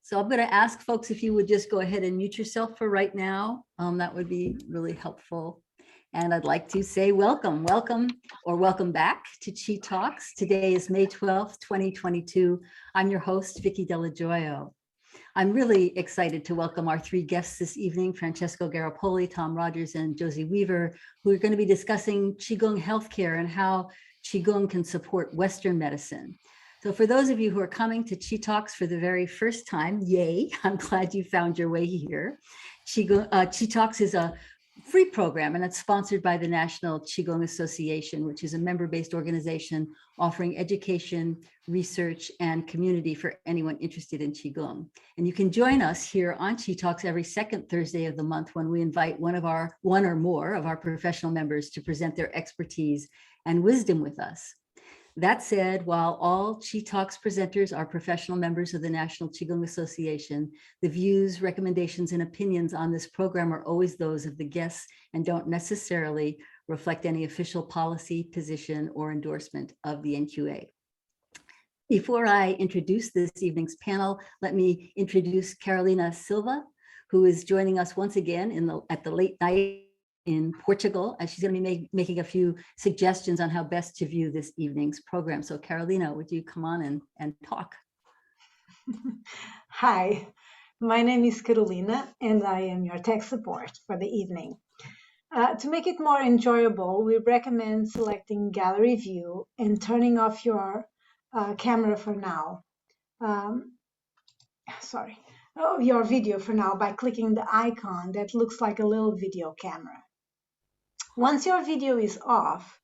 So I'm going to ask folks if you would just go ahead and mute yourself for right now. That would be really helpful. And I'd like to say welcome back to Chi Talks. Today is May 12th, 2022. I'm your host, Vicki Delajoyo. I'm really excited to welcome our three guests this evening, Francesco Garipoli, Tom Rogers, and Josie Weaver, who are going to be discussing Qigong healthcare and how Qigong can support Western medicine. So for those of you who are coming to Chi Talks for the very first time, yay, I'm glad you found your way here. Chi Talks is a free program, and it's sponsored by the National Qigong Association, which is a member-based organization offering education, research, and community for anyone interested in Qigong. And you can join us here on Chi Talks every second Thursday of the month when we invite one or more of our professional members to present their expertise and wisdom with us. That said, while all Chi Talks presenters are professional members of the National Qigong Association, the views, recommendations, and opinions on this program are always those of the guests and don't necessarily reflect any official policy, position, or endorsement of the NQA. Before I introduce this evening's panel, let me introduce Carolina Silva, who is joining us once again at the late night in Portugal, as she's going to be making a few suggestions on how best to view this evening's program. So Carolina, would you come on and talk? Hi, my name is Carolina, and I am your tech support for the evening. To make it more enjoyable, we recommend selecting gallery view and turning off your camera for now. Your video for now by clicking the icon that looks like a little video camera. Once your video is off,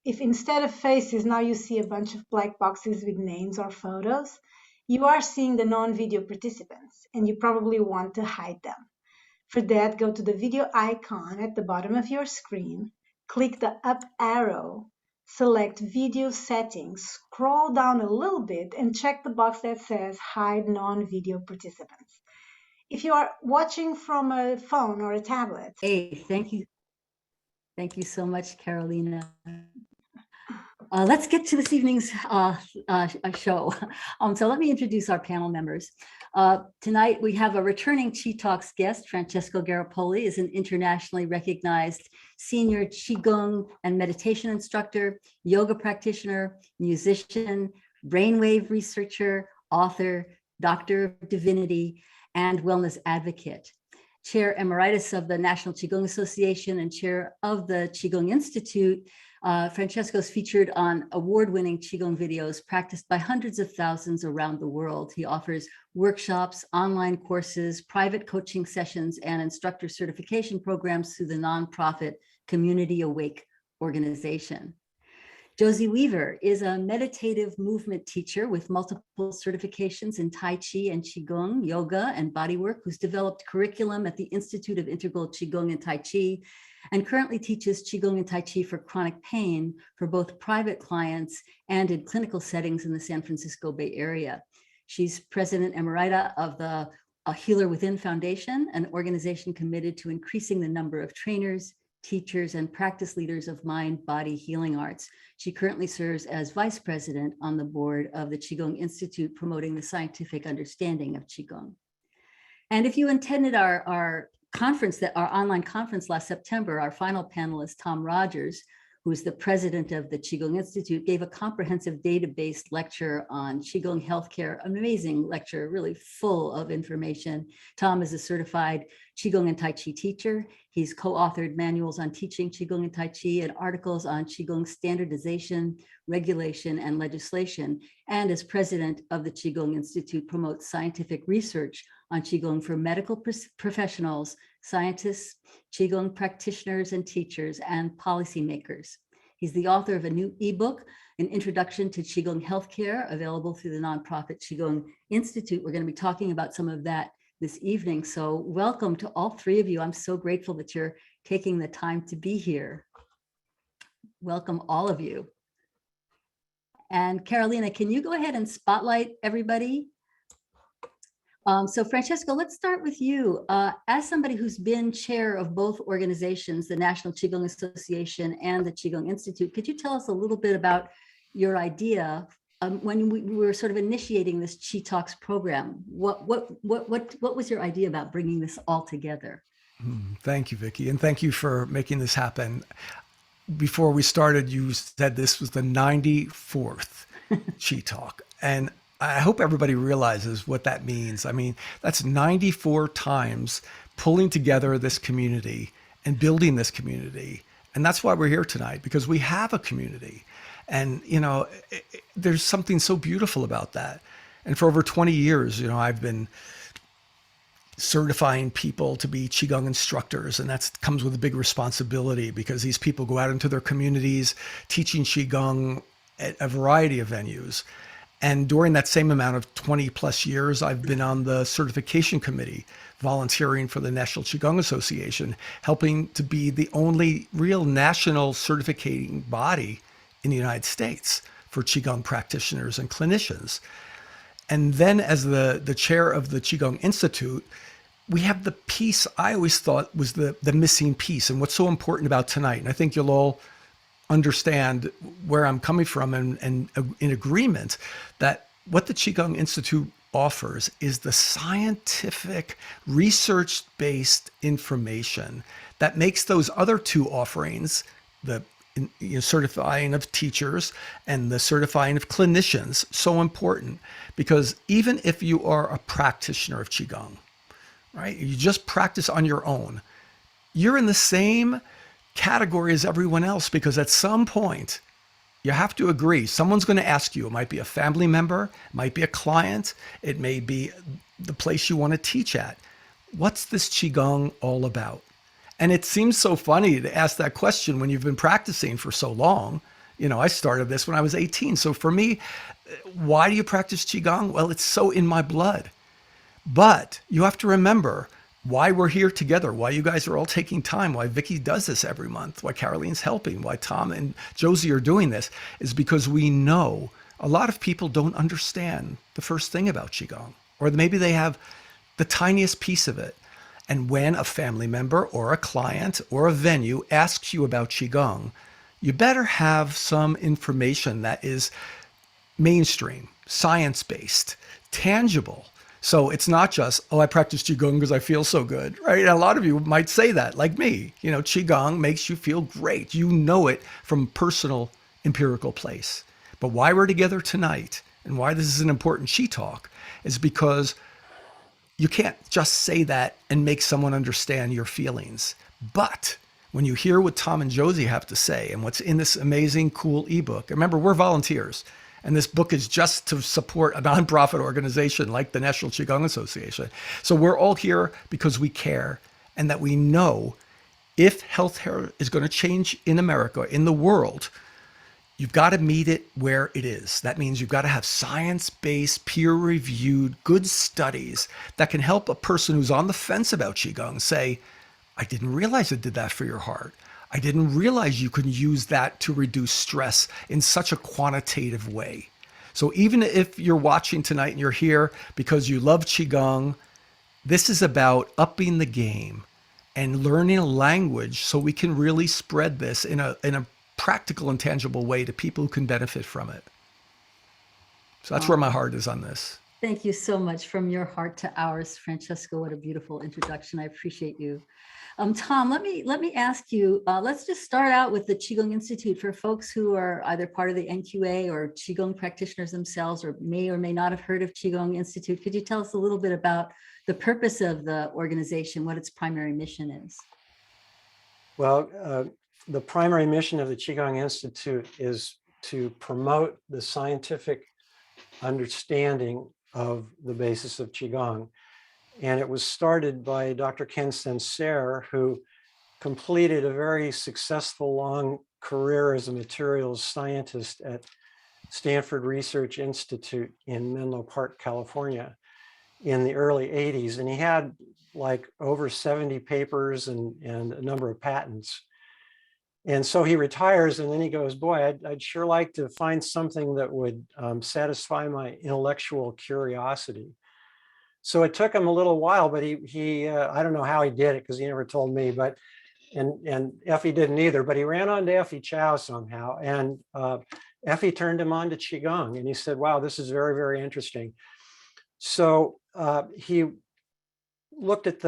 if instead of faces now you see a bunch of black boxes with names or photos, you are seeing the non-video participants, and you probably want to hide them. For that, go to the video icon at the bottom of your screen, click the up arrow, select video settings, scroll down a little bit, and check the box that says hide non-video participants. If you are watching from a phone or a tablet. Hey, thank you. Thank you so much, Carolina. Let's get to this evening's show. So let me introduce our panel members. Tonight we have a returning Chi Talks guest. Francesco Garipoli is an internationally recognized senior Qigong and meditation instructor, yoga practitioner, musician, brainwave researcher, author, doctor of divinity, and wellness advocate. Chair Emeritus of the National Qigong Association and Chair of the Qigong Institute, Francesco is featured on award-winning Qigong videos practiced by hundreds of thousands around the world. He offers workshops, online courses, private coaching sessions, and instructor certification programs through the nonprofit Community Awake organization. Josie Weaver is a meditative movement teacher with multiple certifications in Tai Chi and Qigong, yoga, and bodywork, who's developed curriculum at the Institute of Integral Qigong and Tai Chi, and currently teaches Qigong and Tai Chi for chronic pain for both private clients and in clinical settings in the San Francisco Bay Area. She's President Emerita of the Healer Within Foundation, an organization committed to increasing the number of trainers, teachers, and practice leaders of mind-body healing arts. She currently serves as vice president on the board of the Qigong Institute, promoting the scientific understanding of Qigong. And if you attended our conference, our online conference last September, our final panelist, Tom Rogers, who is the president of the Qigong Institute, gave a comprehensive data-based lecture on Qigong healthcare, an amazing lecture, really full of information. Tom is a certified Qigong and Tai Chi teacher. He's co-authored manuals on teaching Qigong and Tai Chi and articles on Qigong standardization, regulation, and legislation. And as president of the Qigong Institute, promotes scientific research on Qigong for medical professionals, scientists, Qigong practitioners and teachers, and policymakers. He's the author of a new ebook, An Introduction to Qigong Healthcare, available through the nonprofit Qigong Institute. We're going to be talking about some of that this evening. So welcome to all three of you. I'm so grateful that you're taking the time to be here. Welcome all of you. And Carolina, can you go ahead and spotlight everybody? So Francesco, let's start with you. As somebody who's been chair of both organizations, the National Qigong Association and the Qigong Institute, could you tell us a little bit about your idea when we were sort of initiating this Chi Talks program, what was your idea about bringing this all together? Thank you, Vicki, and thank you for making this happen. Before we started, you said this was the 94th Chi Talk, and I hope everybody realizes what that means. I mean, that's 94 times pulling together this community and building this community. And that's why we're here tonight, because we have a community. And, you know, there's something so beautiful about that. And for over 20 years, you know, I've been certifying people to be Qigong instructors. And that comes with a big responsibility, because these people go out into their communities teaching Qigong at a variety of venues. And during that same amount of 20 plus years, I've been on the certification committee, volunteering for the National Qigong Association, helping to be the only real national certificating body in the United States for Qigong practitioners and clinicians. And then as the chair of the Qigong Institute, we have the piece I always thought was the missing piece, and what's so important about tonight. And I think you'll all understand where I'm coming from, and in agreement that what the Qigong Institute offers is the scientific, research-based information that makes those other two offerings, the certifying of teachers and the certifying of clinicians, so important. Because even if you are a practitioner of Qigong, right, you just practice on your own, you're in the same category as everyone else, because at some point you have to agree. Someone's going to ask you. It might be a family member, it might be a client, it may be the place you want to teach at. What's this Qigong all about? And it seems so funny to ask that question when you've been practicing for so long. You know, I started this when I was 18. So for me, why do you practice Qigong? Well, it's so in my blood. But you have to remember why we're here together, why you guys are all taking time, why Vicki does this every month, why Caroline's helping, why Tom and Josie are doing this, is because we know a lot of people don't understand the first thing about Qigong, or maybe they have the tiniest piece of it. And when a family member or a client or a venue asks you about Qigong, you better have some information that is mainstream, science-based, tangible. So it's not just, oh, I practice Qigong because I feel so good, right? And a lot of you might say that, like me. You know, Qigong makes you feel great. You know it from personal, empirical place. But why we're together tonight and why this is an important Qi Talk is because you can't just say that and make someone understand your feelings. But when you hear what Tom and Josie have to say and what's in this amazing, cool ebook, remember, we're volunteers. And this book is just to support a nonprofit organization like the National Qigong Association. So we're all here because we care, and that we know if healthcare is going to change in America, in the world, you've got to meet it where it is. That means you've got to have science-based, peer-reviewed, good studies that can help a person who's on the fence about Qigong say, I didn't realize it did that for your heart. I didn't realize you could use that to reduce stress in such a quantitative way. So even if you're watching tonight and you're here because you love Qigong, this is about upping the game and learning a language so we can really spread this in a practical and tangible way to people who can benefit from it. So that's where my heart is on this. Thank you so much. From your heart to ours, Francesco. What a beautiful introduction. I appreciate you. Tom, let me ask you, let's just start out with the Qigong Institute for folks who are either part of the NQA or Qigong practitioners themselves, or may not have heard of Qigong Institute. Could you tell us a little bit about the purpose of the organization, what its primary mission is? Well, the primary mission of the Qigong Institute is to promote the scientific understanding of the basis of Qigong. And it was started by Dr. Ken Senser, who completed a very successful long career as a materials scientist at Stanford Research Institute in Menlo Park, California in the early 80s. And he had like over 70 papers and a number of patents. And so he retires, and then he goes, boy, I'd sure like to find something that would satisfy my intellectual curiosity. So it took him a little while, but he I don't know how he did it because he never told me, but and Effie didn't either, but he ran on to Effie Chow somehow. And Effie turned him on to Qigong, and he said, wow, this is very, very interesting. So he looked at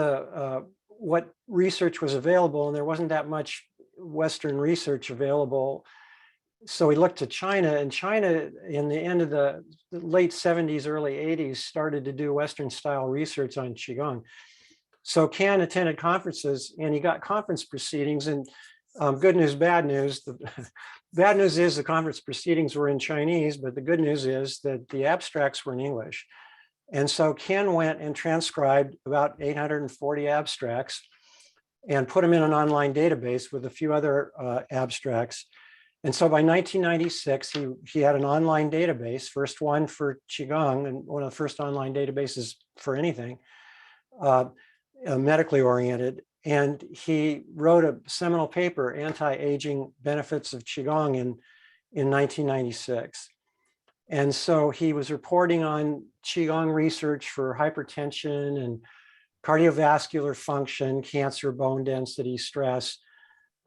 what research was available, and there wasn't that much Western research available. So he looked to China, and China in the end of the late 70s, early 80s, started to do Western style research on Qigong. So Ken attended conferences, and he got conference proceedings, and good news, bad news. The bad news is the conference proceedings were in Chinese, but the good news is that the abstracts were in English. And so Ken went and transcribed about 840 abstracts and put them in an online database with a few other abstracts. And so by 1996, he had an online database, first one for Qigong, and one of the first online databases for anything medically oriented. And he wrote a seminal paper, Anti-Aging Benefits of Qigong, in 1996. And so he was reporting on Qigong research for hypertension and cardiovascular function, cancer, bone density, stress,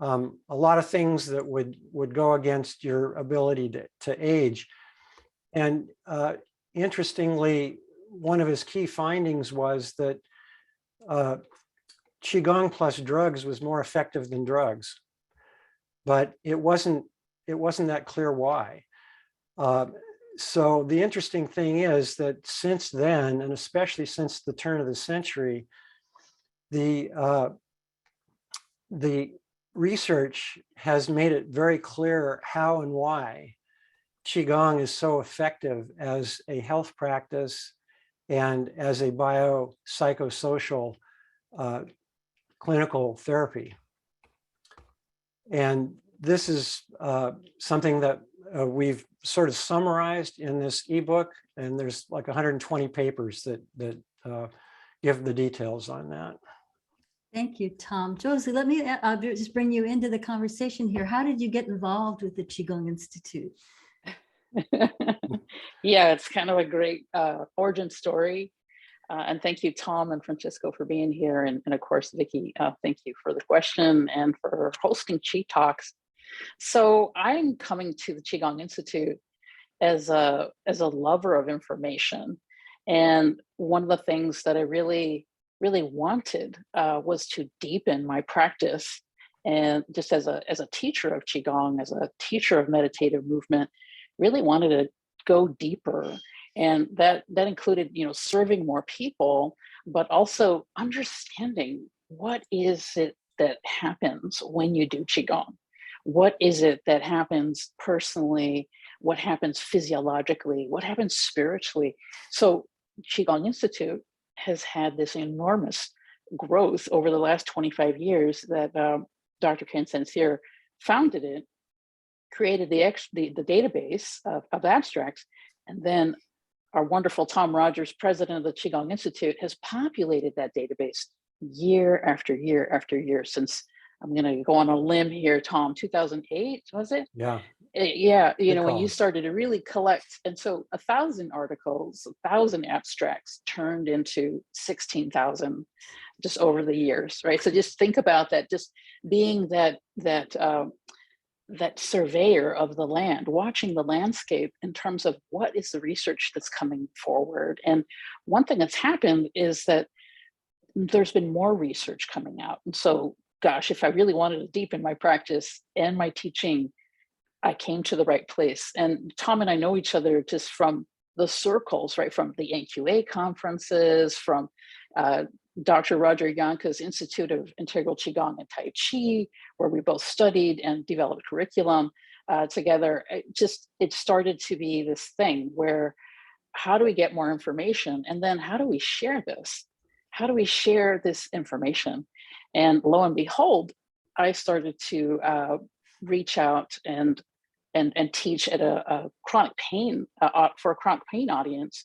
a lot of things that would go against your ability to age. And interestingly, one of his key findings was that Qigong plus drugs was more effective than drugs, but it wasn't that clear why. So the interesting thing is that since then, and especially since the turn of the century, the research has made it very clear how and why Qigong is so effective as a health practice and as a biopsychosocial clinical therapy. And this is something that we've sort of summarized in this ebook, and there's like 120 papers that give the details on that. Thank you, Tom. Josie, let me just bring you into the conversation here. How did you get involved with the Qigong Institute? Yeah, it's kind of a great origin story. And thank you, Tom and Francesco, for being here. And of course, Vicki, thank you for the question and for hosting Qi Talks. So I'm coming to the Qigong Institute as a lover of information. And one of the things that I really wanted was to deepen my practice. And just as a teacher of Qigong, as a teacher of meditative movement, really wanted to go deeper. And that included, serving more people, but also understanding what is it that happens when you do Qigong? What is it that happens personally? What happens physiologically? What happens spiritually? So Qigong Institute has had this enormous growth over the last 25 years that Dr. Ken Sincere founded it, created the database of abstracts, and then our wonderful Tom Rogers, president of the Qigong Institute, has populated that database year after year after year since, I'm going to go on a limb here, Tom, 2008, was it? Yeah. Yeah, when you started to really collect. And so 1,000 articles, 1,000 abstracts turned into 16,000 just over the years, right? So just think about that, just being that surveyor of the land, watching the landscape in terms of what is the research that's coming forward. And one thing that's happened is that there's been more research coming out. And so, gosh, if I really wanted to deepen my practice and my teaching, I came to the right place. And Tom and I know each other just from the circles, right? From the NQA conferences, from Dr. Roger Yanka's Institute of Integral Qigong and Tai Chi, where we both studied and developed curriculum together. It started to be this thing where, how do we get more information? And then how do we share this? How do we share this information? And lo and behold, I started to reach out and teach at a chronic pain for a chronic pain audience.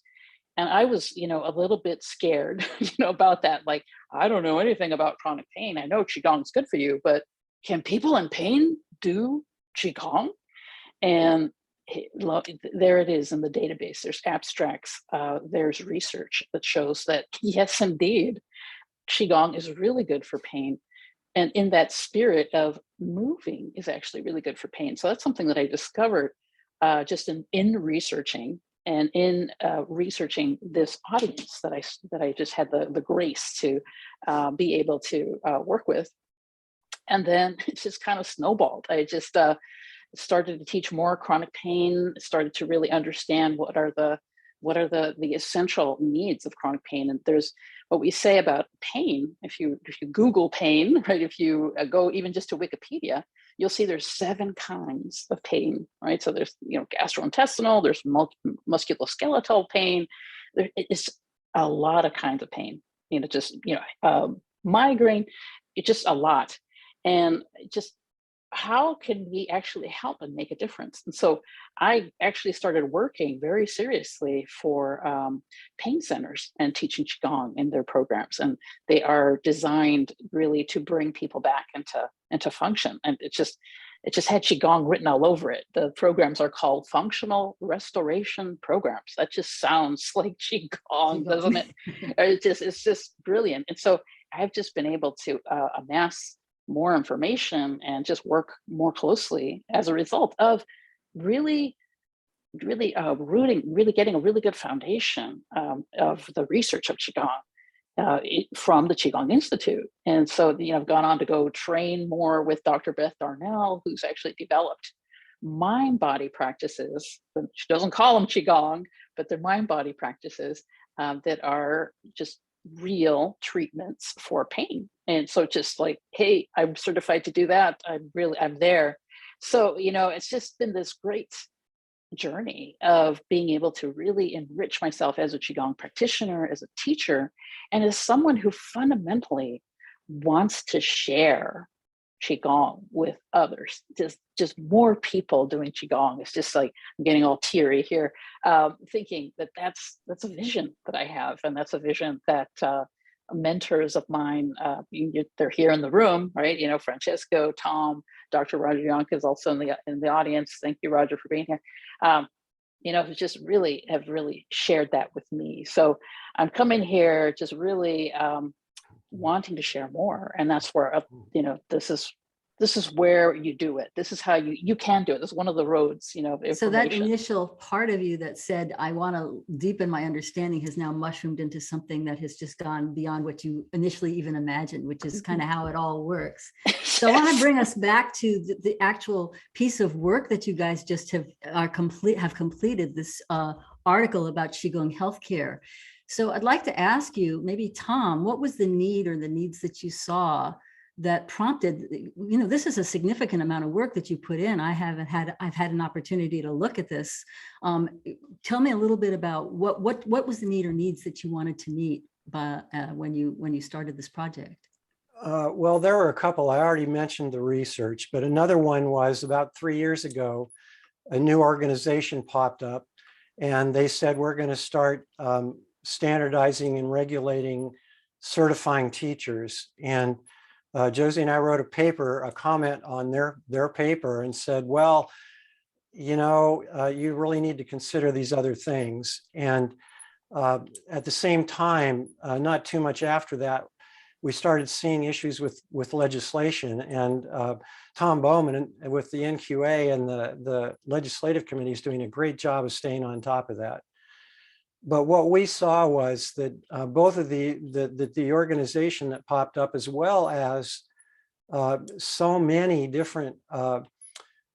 And I was, a little bit scared, about that. Like, I don't know anything about chronic pain. I know Qigong's good for you, but can people in pain do Qigong? And there it is in the database. There's abstracts. There's research that shows that, yes, indeed, Qigong is really good for pain. And in that spirit of moving is actually really good for pain. So that's something that I discovered just in researching and in researching this audience that I just had the grace to be able to work with. And then it just kind of snowballed. I just started to teach more chronic pain, started to really understand what are the essential needs of chronic pain. And there's what we say about pain. If you Google pain, right? If you go even just to Wikipedia, you'll see there's 7 kinds of pain, right? So there's, gastrointestinal, there's musculoskeletal pain. It's a lot of kinds of pain, migraine, it's just a lot. And just how can we actually help and make a difference? And so I actually started working very seriously for pain centers and teaching Qigong in their programs. And they are designed really to bring people back into function. And it just had Qigong written all over it. The programs are called functional restoration programs. That just sounds like Qigong, doesn't it? It's just brilliant. And so I've just been able to amass more information and just work more closely as a result of really getting a really good foundation of the research of Qigong from the Qigong Institute. And so, I've gone on to go train more with Dr. Beth Darnell, who's actually developed mind-body practices. She doesn't call them Qigong, but they're mind-body practices that are just real treatments for pain. And so just like, hey, I'm certified to do that. I'm there. So, it's just been this great journey of being able to really enrich myself as a Qigong practitioner, as a teacher, and as someone who fundamentally wants to share Qigong with others. Just more people doing Qigong. It's just like, I'm getting all teary here, thinking that's a vision that I have, and that's a vision that mentors of mine, they're here in the room, right? Francesco, Tom, Dr. Roger Young is also in the audience. Thank you, Roger, for being here. Who just have really shared that with me. So I'm coming here just really wanting to share more, and that's where this is where you do it. This is how you can do it. This is one of the roads, So that initial part of you that said, I want to deepen my understanding, has now mushroomed into something that has just gone beyond what you initially even imagined, which is kind of how it all works. So I want to bring us back to the actual piece of work that you guys just have completed, this article about Qigong healthcare. So I'd like to ask you, maybe Tom, what was the need or the needs that you saw that prompted, this is a significant amount of work that you put in. I've had an opportunity to look at this. Tell me a little bit about what was the need or needs that you wanted to meet when you started this project? Well, there were a couple. I already mentioned the research, but another one was about 3 years ago, a new organization popped up, and they said, we're going to start standardizing and regulating certifying teachers. And Josie and I wrote a comment on their paper and said, well, you really need to consider these other things. And at the same time, not too much after that, we started seeing issues with legislation, and Tom Bowman with the NQA and the legislative committee is doing a great job of staying on top of that. But what we saw was that both of the organization that popped up, as well as so many different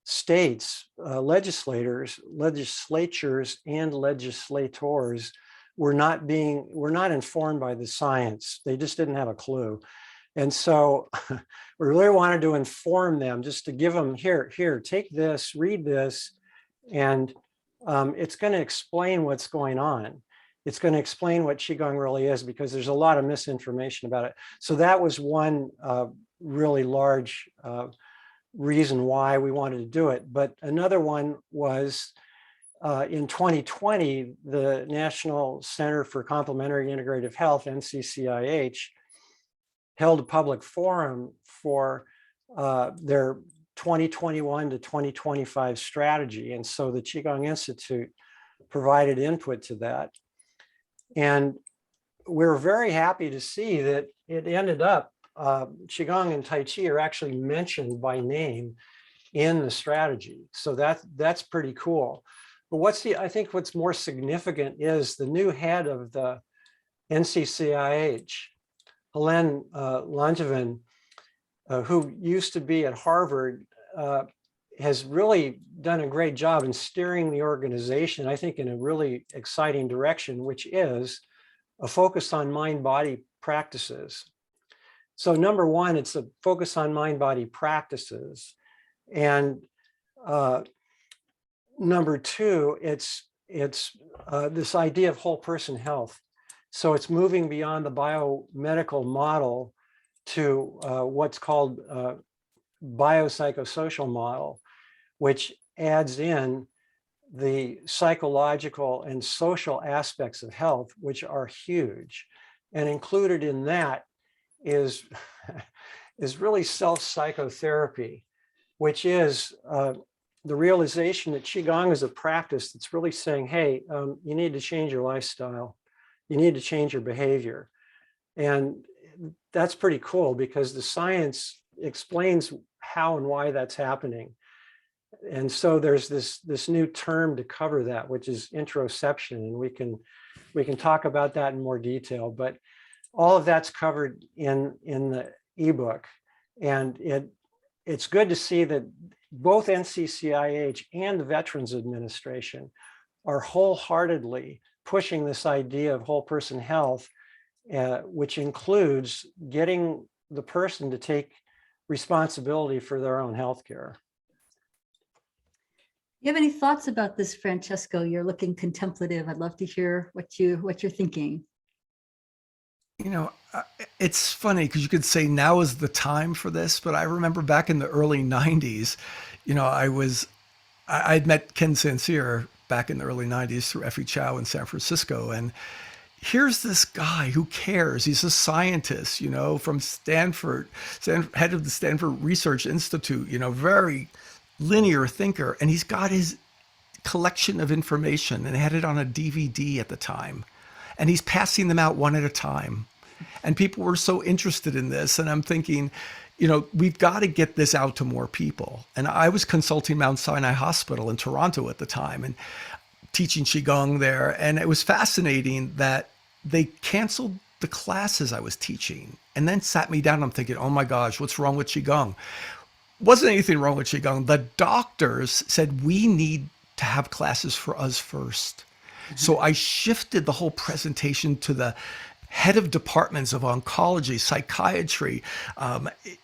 states, legislatures and legislators were not informed by the science. They just didn't have a clue. And so we really wanted to inform them, just to give them, here, take this, read this, and it's going to explain what's going on. It's going to explain what Qigong really is, because there's a lot of misinformation about it. So that was one really large reason why we wanted to do it. But another one was in 2020, the National Center for Complementary Integrative Health, NCCIH, held a public forum for their 2021 to 2025 strategy. And so the Qigong Institute provided input to that. And we're very happy to see that it ended up, Qigong and Tai Chi are actually mentioned by name in the strategy. So that's pretty cool. But I think what's more significant is the new head of the NCCIH, Helene Langevin, who used to be at Harvard, has really done a great job in steering the organization, I think, in a really exciting direction, which is a focus on mind-body practices. So number one, it's a focus on mind-body practices. And number two, it's this idea of whole person health. So it's moving beyond the biomedical model to what's called biopsychosocial model, which adds in the psychological and social aspects of health, which are huge. And included in that is really self-psychotherapy, which is the realization that Qigong is a practice that's really saying, hey, you need to change your lifestyle. You need to change your behavior. And that's pretty cool because the science explains how and why that's happening. And so there's this new term to cover that, which is interoception. And we can talk about that in more detail, but all of that's covered in the ebook. And it's good to see that both NCCIH and the Veterans Administration are wholeheartedly pushing this idea of whole person health, which includes getting the person to take responsibility for their own health care. You have any thoughts about this, Francesco? You're looking contemplative. I'd love to hear what you're thinking. You know, it's funny because you could say now is the time for this, but I remember back in the early 90s, you know, I'd met Ken Sancier back in the early 90s through Effie Chow in San Francisco. And here's this guy who cares. He's a scientist, you know, from Stanford, head of the Stanford Research Institute, you know, very linear thinker. And he's got his collection of information and had it on a DVD at the time. And he's passing them out one at a time. And people were so interested in this. And I'm thinking, you know, we've got to get this out to more people. And I was consulting Mount Sinai Hospital in Toronto at the time and teaching Qigong there. And it was fascinating that they canceled the classes I was teaching and then sat me down. I'm thinking, oh my gosh, what's wrong with Qigong? Wasn't anything wrong with Qigong. The doctors said, we need to have classes for us first. So I shifted the whole presentation to the head of departments of oncology, psychiatry.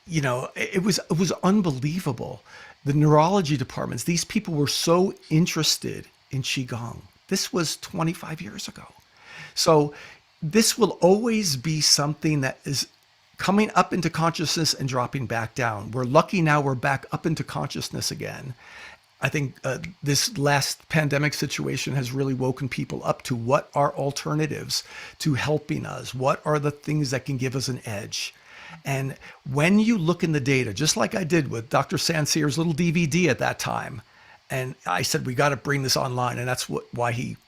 You know, it was unbelievable. The neurology departments, these people were so interested in Qigong. This was 25 years ago. So this will always be something that is coming up into consciousness and dropping back down. We're lucky now we're back up into consciousness again. I think this last pandemic situation has really woken people up to what are alternatives to helping us? What are the things that can give us an edge? And when you look in the data, just like I did with Dr. Sancier's little DVD at that time, and I said, we got to bring this online. And that's why he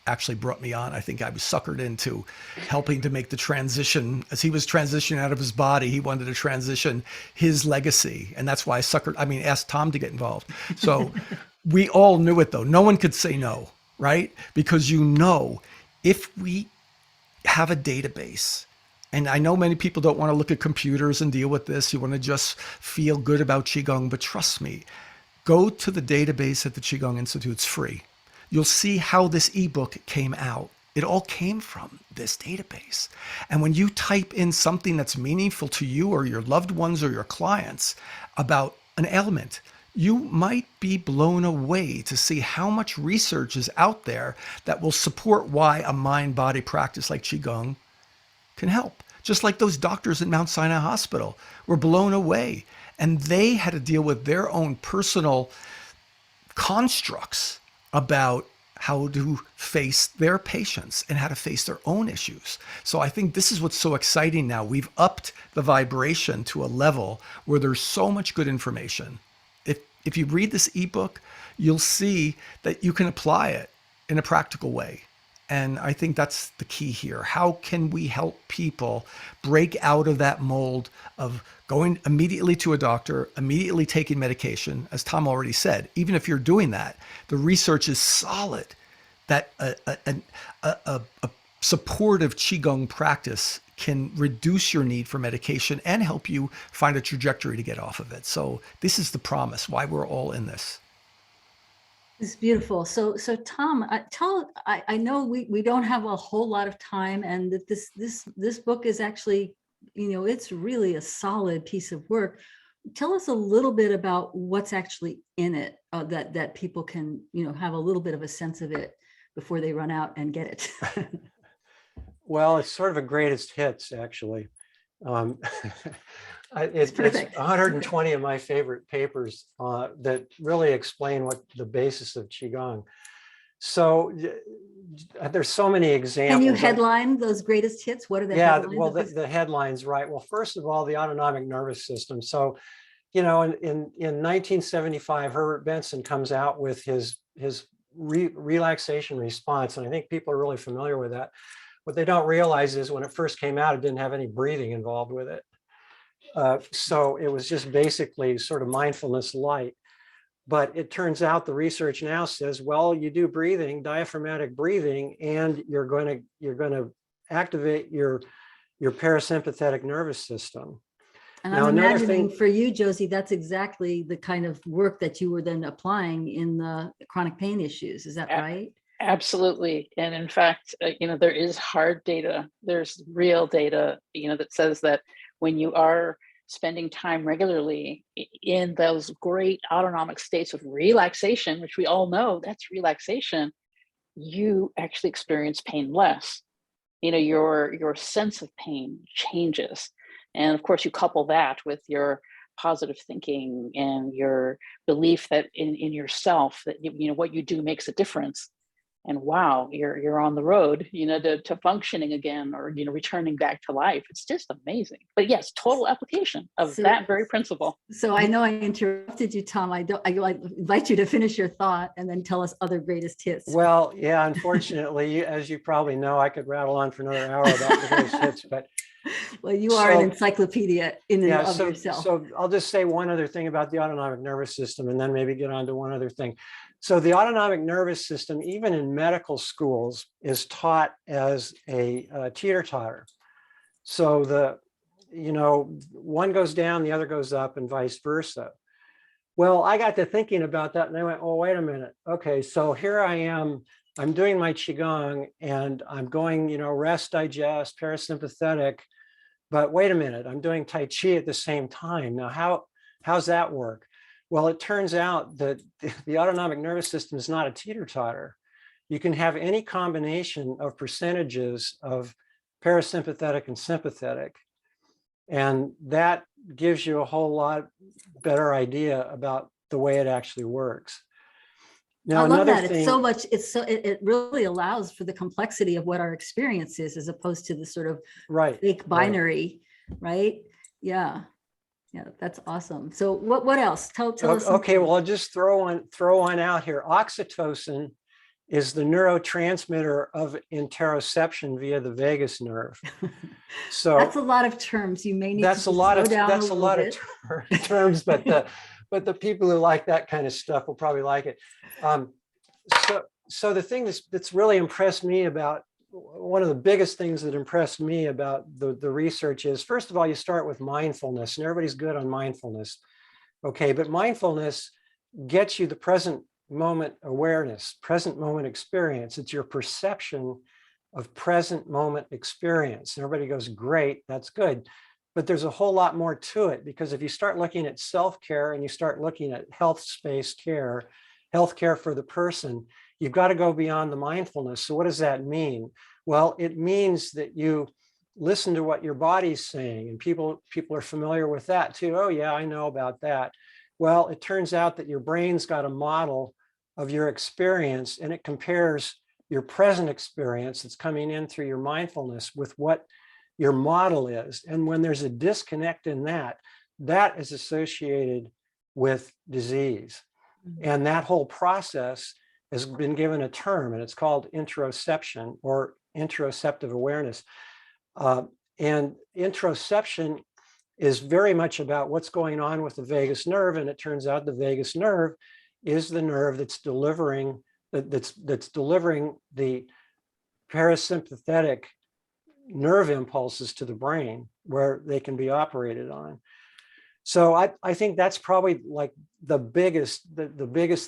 actually brought me on. I think I was suckered into helping to make the transition. As he was transitioning out of his body, he wanted to transition his legacy. And that's why I asked Tom to get involved. So we all knew it though. No one could say no, right? Because you know, if we have a database, and I know many people don't want to look at computers and deal with this. You want to just feel good about Qigong, but trust me, go to the database at the Qigong Institute. It's free. You'll see how this ebook came out. It all came from this database. And when you type in something that's meaningful to you or your loved ones or your clients about an ailment, you might be blown away to see how much research is out there that will support why a mind-body practice like Qigong can help. Just like those doctors at Mount Sinai Hospital were blown away. And they had to deal with their own personal constructs about how to face their patients and how to face their own issues. So I think this is what's so exciting now. We've upped the vibration to a level where there's so much good information. If you read this ebook, you'll see that you can apply it in a practical way. And I think that's the key here. How can we help people break out of that mold of going immediately to a doctor, immediately taking medication? As Tom already said, even if you're doing that, the research is solid that a supportive Qigong practice can reduce your need for medication and help you find a trajectory to get off of it. So this is the promise, why we're all in this. It's beautiful. So Tom, I know we don't have a whole lot of time, and that this book is actually, it's really a solid piece of work. Tell us a little bit about what's actually in it, that people can, have a little bit of a sense of it before they run out and get it. Well, it's sort of a greatest hits, actually. It's 120 of my favorite papers that really explain what the basis of Qigong. So there's so many examples. Can you headline those greatest hits? What are the headlines? Yeah, well, the headlines, right. Well, first of all, the autonomic nervous system. So, in 1975, Herbert Benson comes out with his relaxation response. And I think people are really familiar with that. What they don't realize is when it first came out, it didn't have any breathing involved with it. So it was just basically sort of mindfulness light. But it turns out the research now says, well, you do breathing, diaphragmatic breathing, and you're going to activate your parasympathetic nervous system. And now, I'm imagining for you, Josie, that's exactly the kind of work that you were then applying in the chronic pain issues. Is that right? Absolutely. And in fact, there is hard data. There's real data, that says that when you are spending time regularly in those great autonomic states of relaxation, which we all know that's relaxation, you actually experience pain less. Your sense of pain changes. And of course, you couple that with your positive thinking and your belief that in yourself, that what you do makes a difference. And wow, you're on the road, to functioning again, or returning back to life. It's just amazing. But yes, total application of that very principle. So I know I interrupted you, Tom. I invite you to finish your thought and then tell us other greatest hits. Well, yeah, unfortunately, as you probably know, I could rattle on for another hour about the greatest hits, but well, you are an encyclopedia in and of yourself. So I'll just say one other thing about the autonomic nervous system, and then maybe get on to one other thing. So the autonomic nervous system, even in medical schools, is taught as a teeter-totter. So one goes down, the other goes up, and vice versa. Well, I got to thinking about that, and I went, oh, wait a minute. Okay, so here I am. I'm doing my Qigong, and I'm going, rest, digest, parasympathetic. But wait a minute, I'm doing Tai Chi at the same time. Now, how's that work? Well, it turns out that the autonomic nervous system is not a teeter-totter. You can have any combination of percentages of parasympathetic and sympathetic. And that gives you a whole lot better idea about the way it actually works. Now, I love that. thing, it's so much. It really allows for the complexity of what our experience is, as opposed to the sort of fake binary, right? Yeah, that's awesome. So what else? Tell us. Okay, well, I'll just throw one out here. Oxytocin is the neurotransmitter of interoception via the vagus nerve. So that's a lot of terms. You may need to slow down a lot of terms, but the people who like that kind of stuff will probably like it. So the thing that's really impressed me about, one of the biggest things that impressed me about the research is, first of all, you start with mindfulness, and everybody's good on mindfulness. Okay, but mindfulness gets you the present moment awareness, present moment experience. It's your perception of present moment experience. And everybody goes, great, that's good. But there's a whole lot more to it, because if you start looking at self-care and you start looking at health-based care, healthcare for the person, you've got to go beyond the mindfulness. So what does that mean? Well, it means that you listen to what your body's saying, and people are familiar with that too. Oh yeah, I know about that. Well, it turns out that your brain's got a model of your experience, and it compares your present experience that's coming in through your mindfulness with what your model is. And when there's a disconnect in that, that is associated with disease. And that whole process has been given a term, and it's called interoception or interoceptive awareness. And interoception is very much about what's going on with the vagus nerve. And it turns out the vagus nerve is the nerve that's delivering the parasympathetic nerve impulses to the brain where they can be operated on. So I think that's probably like the biggest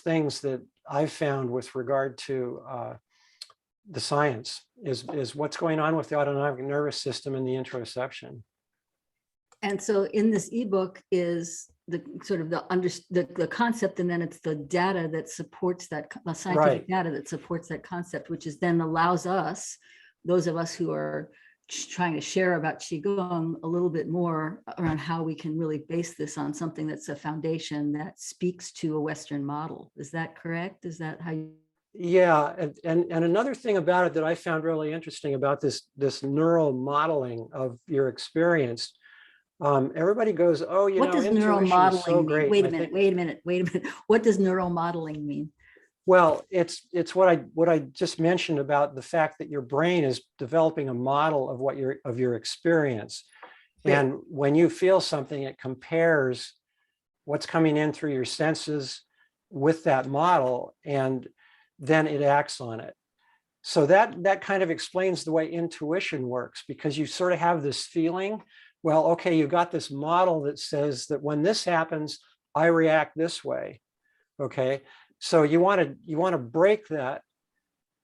things that I've found with regard to the science is what's going on with the autonomic nervous system and the interoception. And so in this ebook is the sort of the concept, and then it's the data that supports that, the scientific data that supports that concept, which is then allows us, those of us who are trying to share about Qigong, a little bit more around how we can really base this on something that's a foundation that speaks to a Western model. Is that correct? Is that how you? Yeah, and another thing about it that I found really interesting about this neural modeling of your experience, everybody goes, oh, you What know, does neural intuition is so modeling mean? great. Wait a minute. What does neural modeling mean? Well, it's what I just mentioned about the fact that your brain is developing a model of your experience. Right. And when you feel something, it compares what's coming in through your senses with that model, and then it acts on it. So that kind of explains the way intuition works, because you sort of have this feeling, well, okay, you've got this model that says that when this happens, I react this way. Okay. So you want to break that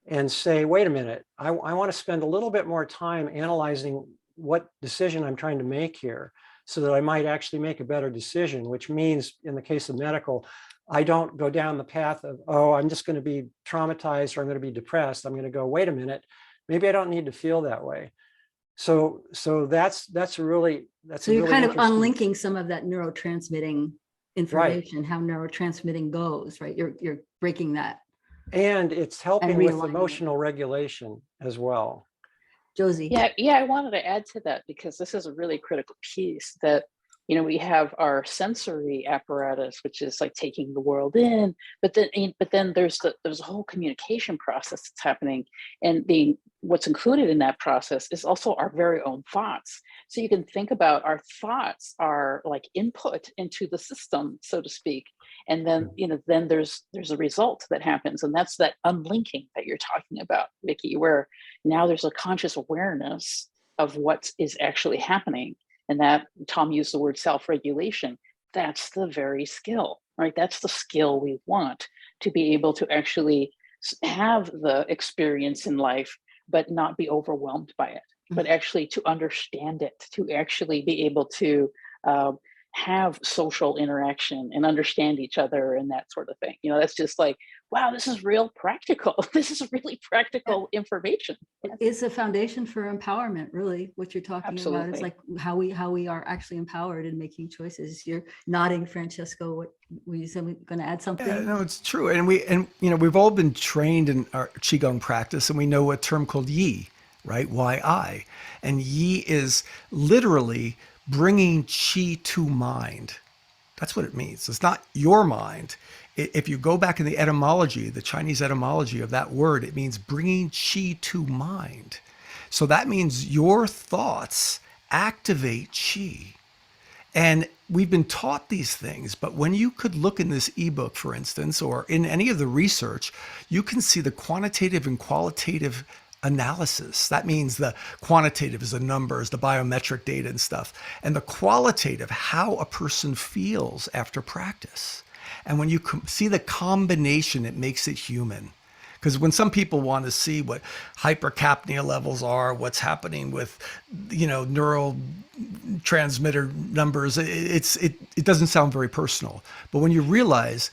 and say, wait a minute, I want to spend a little bit more time analyzing what decision I'm trying to make here so that I might actually make a better decision, which means in the case of medical, I don't go down the path of, oh, I'm just going to be traumatized or I'm going to be depressed. I'm going to go, wait a minute, maybe I don't need to feel that way. So that's really So you're really kind of unlinking some of that neurotransmitting information, how neurotransmitting goes, right? You're breaking that. And it's helping with realigning it. emotional regulation as well. Josie. Yeah, I wanted to add to that because this is a really critical piece that, you know, we have our sensory apparatus, which is like taking the world in, but then there's a whole communication process that's happening, and what's included in that process is also our very own thoughts. So you can think about our thoughts are like input into the system, so to speak. And then, you know, then there's a result that happens. And that's that unlinking that you're talking about, Vicky, where now there's a conscious awareness of what is actually happening. And that Tom used the word self-regulation. That's the very skill, right? That's the skill we want to be able to actually have the experience in life, but not be overwhelmed by it, but actually to understand it, to actually be able to have social interaction and understand each other and that sort of thing. You know, that's just like, wow, this is real practical. This is really practical information. It's a foundation for empowerment, really, what you're talking about. It's like how we are actually empowered in making choices. You're nodding, Francesco. What were you saying? We're going to add something? Yeah, no, it's true. And we've all been trained in our Qigong practice, and we know a term called Yi, right? Y-I. And Yi is literally bringing qi to mind. That's what it means. It's not your mind. If you go back in the etymology, the Chinese etymology of that word, it means bringing qi to mind. So that means your thoughts activate qi. And we've been taught these things, but when you could look in this ebook, for instance, or in any of the research, you can see the quantitative and qualitative analysis. That means the quantitative is the numbers, the biometric data and stuff, and the qualitative, how a person feels after practice. And when you see the combination, it makes it human. Because when some people want to see what hypercapnia levels are, what's happening with, neurotransmitter numbers, it doesn't sound very personal. But when you realize,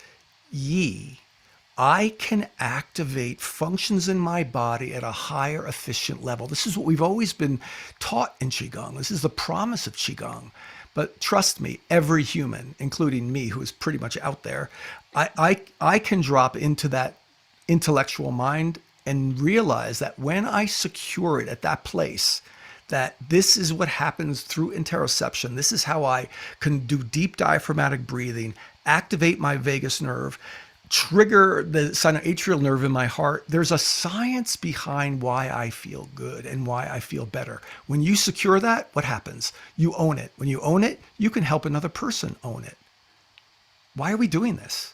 I can activate functions in my body at a higher efficient level. This is what we've always been taught in Qigong. This is the promise of Qigong. But trust me, every human, including me, who is pretty much out there, I can drop into that intellectual mind and realize that when I secure it at that place, that this is what happens through interoception. This is how I can do deep diaphragmatic breathing, activate my vagus nerve, trigger the sinoatrial nerve in my heart. There's a science behind why I feel good and why I feel better. When you secure that, what happens? You own it. When you own it, you can help another person own it. Why are we doing this?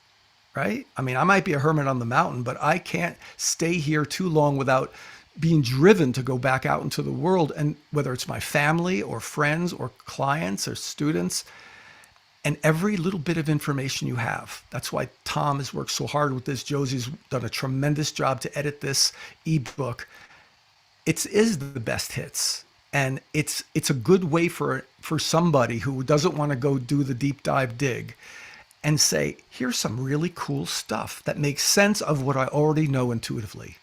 Right? I mean, I might be a hermit on the mountain, but I can't stay here too long without being driven to go back out into the world. And whether it's my family or friends or clients or students, and every little bit of information you have. That's why Tom has worked so hard with this. Josie's done a tremendous job to edit this ebook. It is the best hits. And it's a good way for somebody who doesn't want to go do the deep dive dig and say, here's some really cool stuff that makes sense of what I already know intuitively.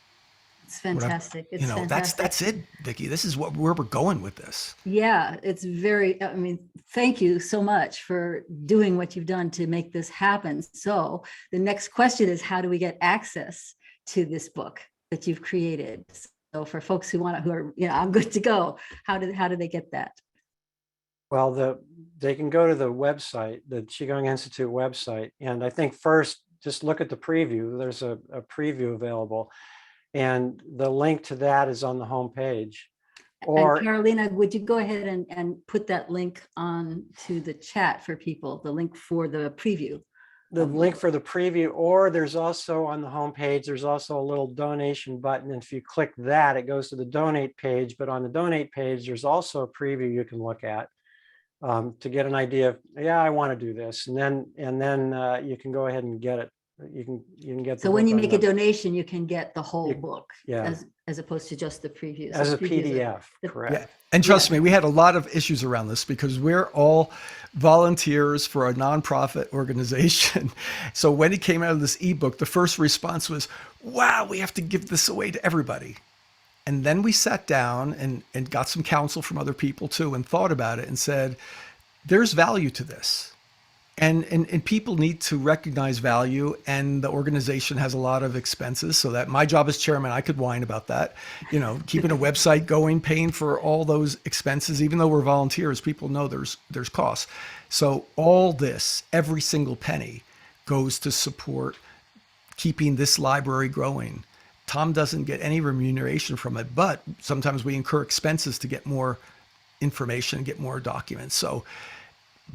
It's fantastic. It's fantastic. That's it, Vicki. This is where we're going with this. Yeah, it's very, I mean, thank you so much for doing what you've done to make this happen. So the next question is, how do we get access to this book that you've created? So for folks who are, I'm good to go, how do they get that? Well, they can go to the website, the Qigong Institute website. And I think first, just look at the preview. There's a preview available. And the link to that is on the homepage. And Carolina, would you go ahead and put that link on to the chat for people, the link for the preview? The link for the preview, or there's also on the homepage, there's also a little donation button. And if you click that, it goes to the donate page. But on the donate page, there's also a preview you can look at to get an idea of, I want to do this. And then you can go ahead and get it. You can get. So when you make a donation, you can get the whole book, yeah, as opposed to just the previews. As a PDF, correct. Yeah. And trust me, we had a lot of issues around this because we're all volunteers for a nonprofit organization. So when it came out of this ebook, the first response was, wow, we have to give this away to everybody. And then we sat down and got some counsel from other people too, and thought about it and said, there's value to this. And people need to recognize value, and the organization has a lot of expenses, so that my job as chairman, I could whine about that, keeping a website going, paying for all those expenses. Even though we're volunteers, people know there's costs. So all this, every single penny, goes to support keeping this library growing. Tom doesn't get any remuneration from it, but sometimes we incur expenses to get more information, get more documents. So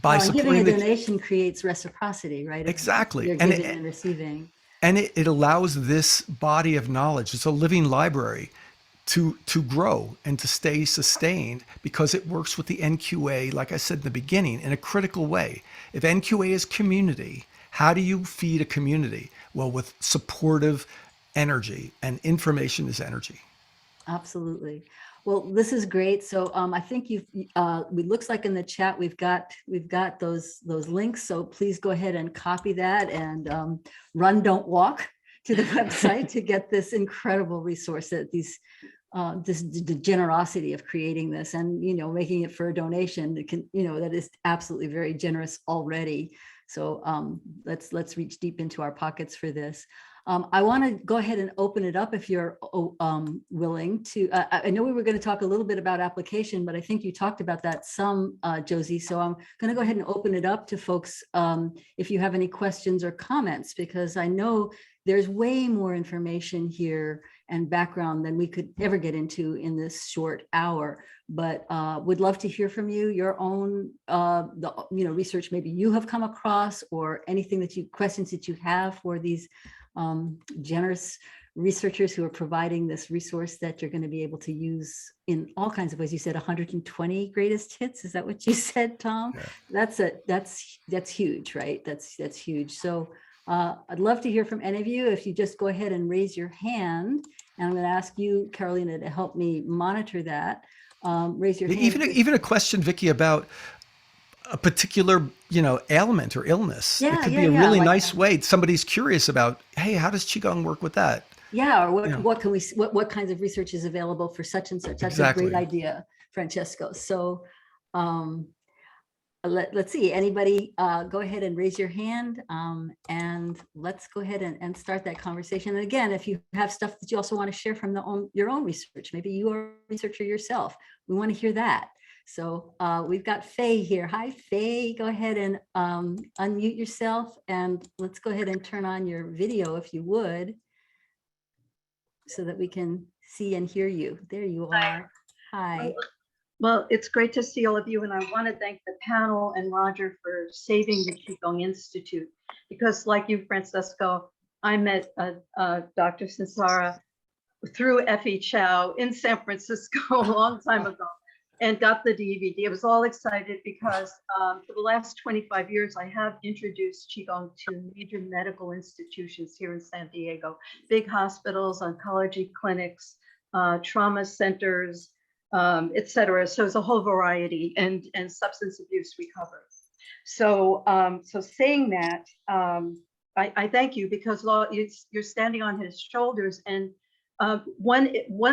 by giving a donation creates reciprocity, right? Exactly. You're giving and receiving. And it allows this body of knowledge, it's a living library, to grow and to stay sustained, because it works with the NQA, like I said in the beginning, in a critical way. If NQA is community, how do you feed a community? Well, with supportive energy, and information is energy. Absolutely. Well, this is great. So I think it looks like in the chat we've got those links. So please go ahead and copy that and run, don't walk to the website to get this incredible resource, that the generosity of creating this and making it for a donation. It can that is absolutely very generous already. So let's reach deep into our pockets for this. I want to go ahead and open it up if you're willing to. I know we were going to talk a little bit about application, but I think you talked about that some, Josie. So I'm going to go ahead and open it up to folks if you have any questions or comments, because I know there's way more information here and background than we could ever get into in this short hour. But would love to hear from you, your own research maybe you have come across, or anything questions that you have for these generous researchers who are providing this resource that you're going to be able to use in all kinds of ways. You said 120 greatest hits. Is that what you said, Tom? Yeah. That's huge, right? That's huge. So I'd love to hear from any of you. If you just go ahead and raise your hand, and I'm going to ask you, Carolina, to help me monitor that. Raise your hand. Even a question, Vicki, about a particular, ailment or illness. It could be a really nice way. Somebody's curious about, hey, how does Qigong work with that? Yeah, or what kinds of research is available for such and such. That's exactly a great idea, Francesco. So let's see, anybody go ahead and raise your hand, and let's go ahead and start that conversation. And again, if you have stuff that you also want to share from your own research, maybe you are a researcher yourself, we want to hear that. So we've got Faye here. Hi, Faye. Go ahead and unmute yourself, and let's go ahead and turn on your video if you would, so that we can see and hear you. There you are. Hi. Well, it's great to see all of you, and I want to thank the panel and Roger for saving the Qigong Institute, because like you, Francesco, I met Dr. Sansara through Effie Chow in San Francisco a long time ago and got the DVD. I was all excited because for the last 25 years, I have introduced Qigong to major medical institutions here in San Diego, big hospitals, oncology clinics, trauma centers, et cetera. So it's a whole variety, and substance abuse we cover. So, so saying that, I thank you, because you're standing on his shoulders. And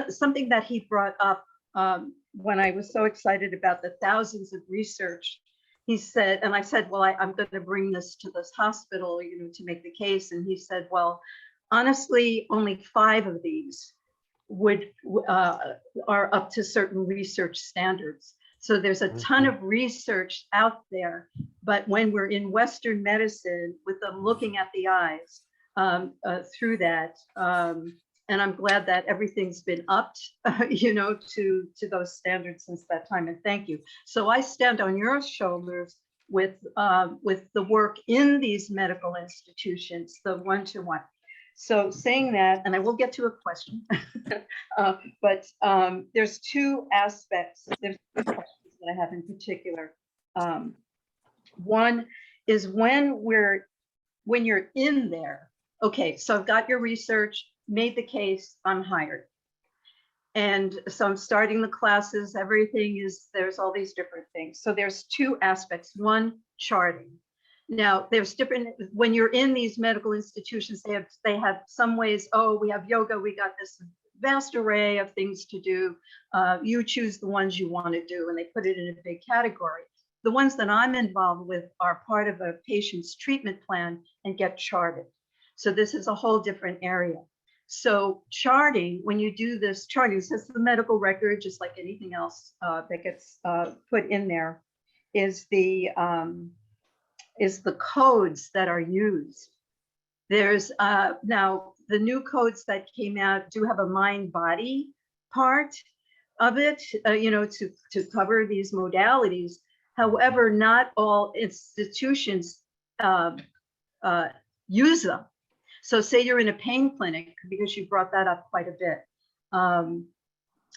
something that he brought up when I was so excited about the thousands of research, he said, and I said, well, I'm going to bring this to this hospital, you know, to make the case. And he said, well, honestly, only 5 of these are up to certain research standards. So there's a ton of research out there, but when we're in Western medicine with them looking at the eyes through that, and I'm glad that everything's been upped, you know, to those standards since that time. And thank you. So I stand on your shoulders with the work in these medical institutions, the one-to-one. So saying that, and I will get to a question, but there's 2 aspects. There's 2 questions that I have in particular. One is when you're in there. Okay, so I've got your research, made the case, I'm hired. And so I'm starting the classes, there's all these different things. So there's 2 aspects. One, charting. Now there's different, when you're in these medical institutions, they have some ways, oh, we have yoga, we got this vast array of things to do. You choose the ones you want to do, and they put it in a big category. The ones that I'm involved with are part of a patient's treatment plan and get charted. So this is a whole different area. So charting, when you do this charting, this is the medical record, just like anything else that gets put in there, is the codes that are used. There's now the new codes that came out do have a mind-body part of it, you know, to cover these modalities. However, not all institutions use them. So say you're in a pain clinic, because you brought that up quite a bit.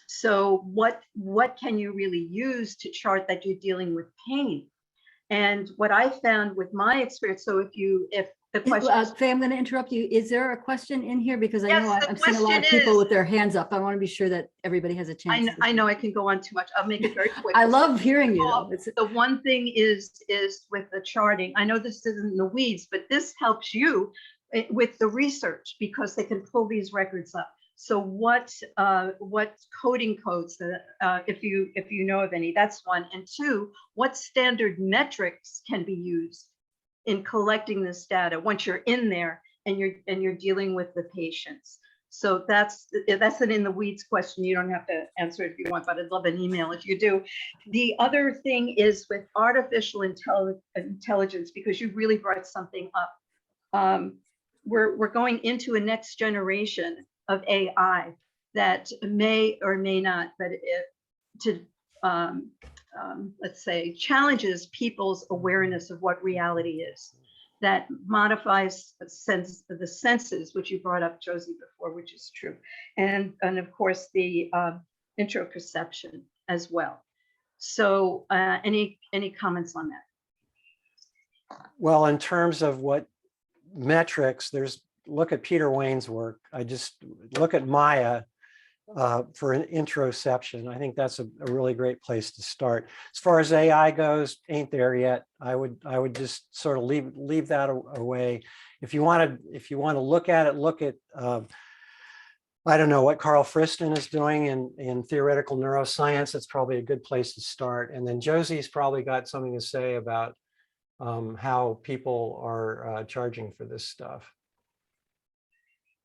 So what can you really use to chart that you're dealing with pain? And what I found with my experience, so if the question Faye, I'm going to interrupt you. Is there a question in here? Because I Yes, know the I'm seeing a lot of question people is- with their hands up. I want to be sure that everybody has a chance. I know I can go on too much. I'll make it very quick. I love hearing you, though. The one thing is with the charting. I know this isn't in the weeds, but this helps you with the research, because they can pull these records up. So what coding codes that if you know of any, that's one. And 2, what standard metrics can be used in collecting this data once you're in there and you're dealing with the patients. So that's an in the weeds question. You don't have to answer it if you want, but I'd love an email if you do. The other thing is with artificial intelligence, because you really brought something up. We're going into a next generation of AI that may or may not, but let's say, challenges people's awareness of what reality is, that modifies the senses, which you brought up, Josie, before, which is true. And of course, the interoception as well. So any comments on that? Well, in terms of what metrics, look at Peter Wayne's work. I just look at Maya for an interoception. I think that's a really great place to start. As far as AI goes, ain't there yet. I would just sort of leave that away. If you want to look at it, I don't know what Carl Friston is doing in theoretical neuroscience. It's probably a good place to start. And then Josie's probably got something to say about how people are charging for this stuff.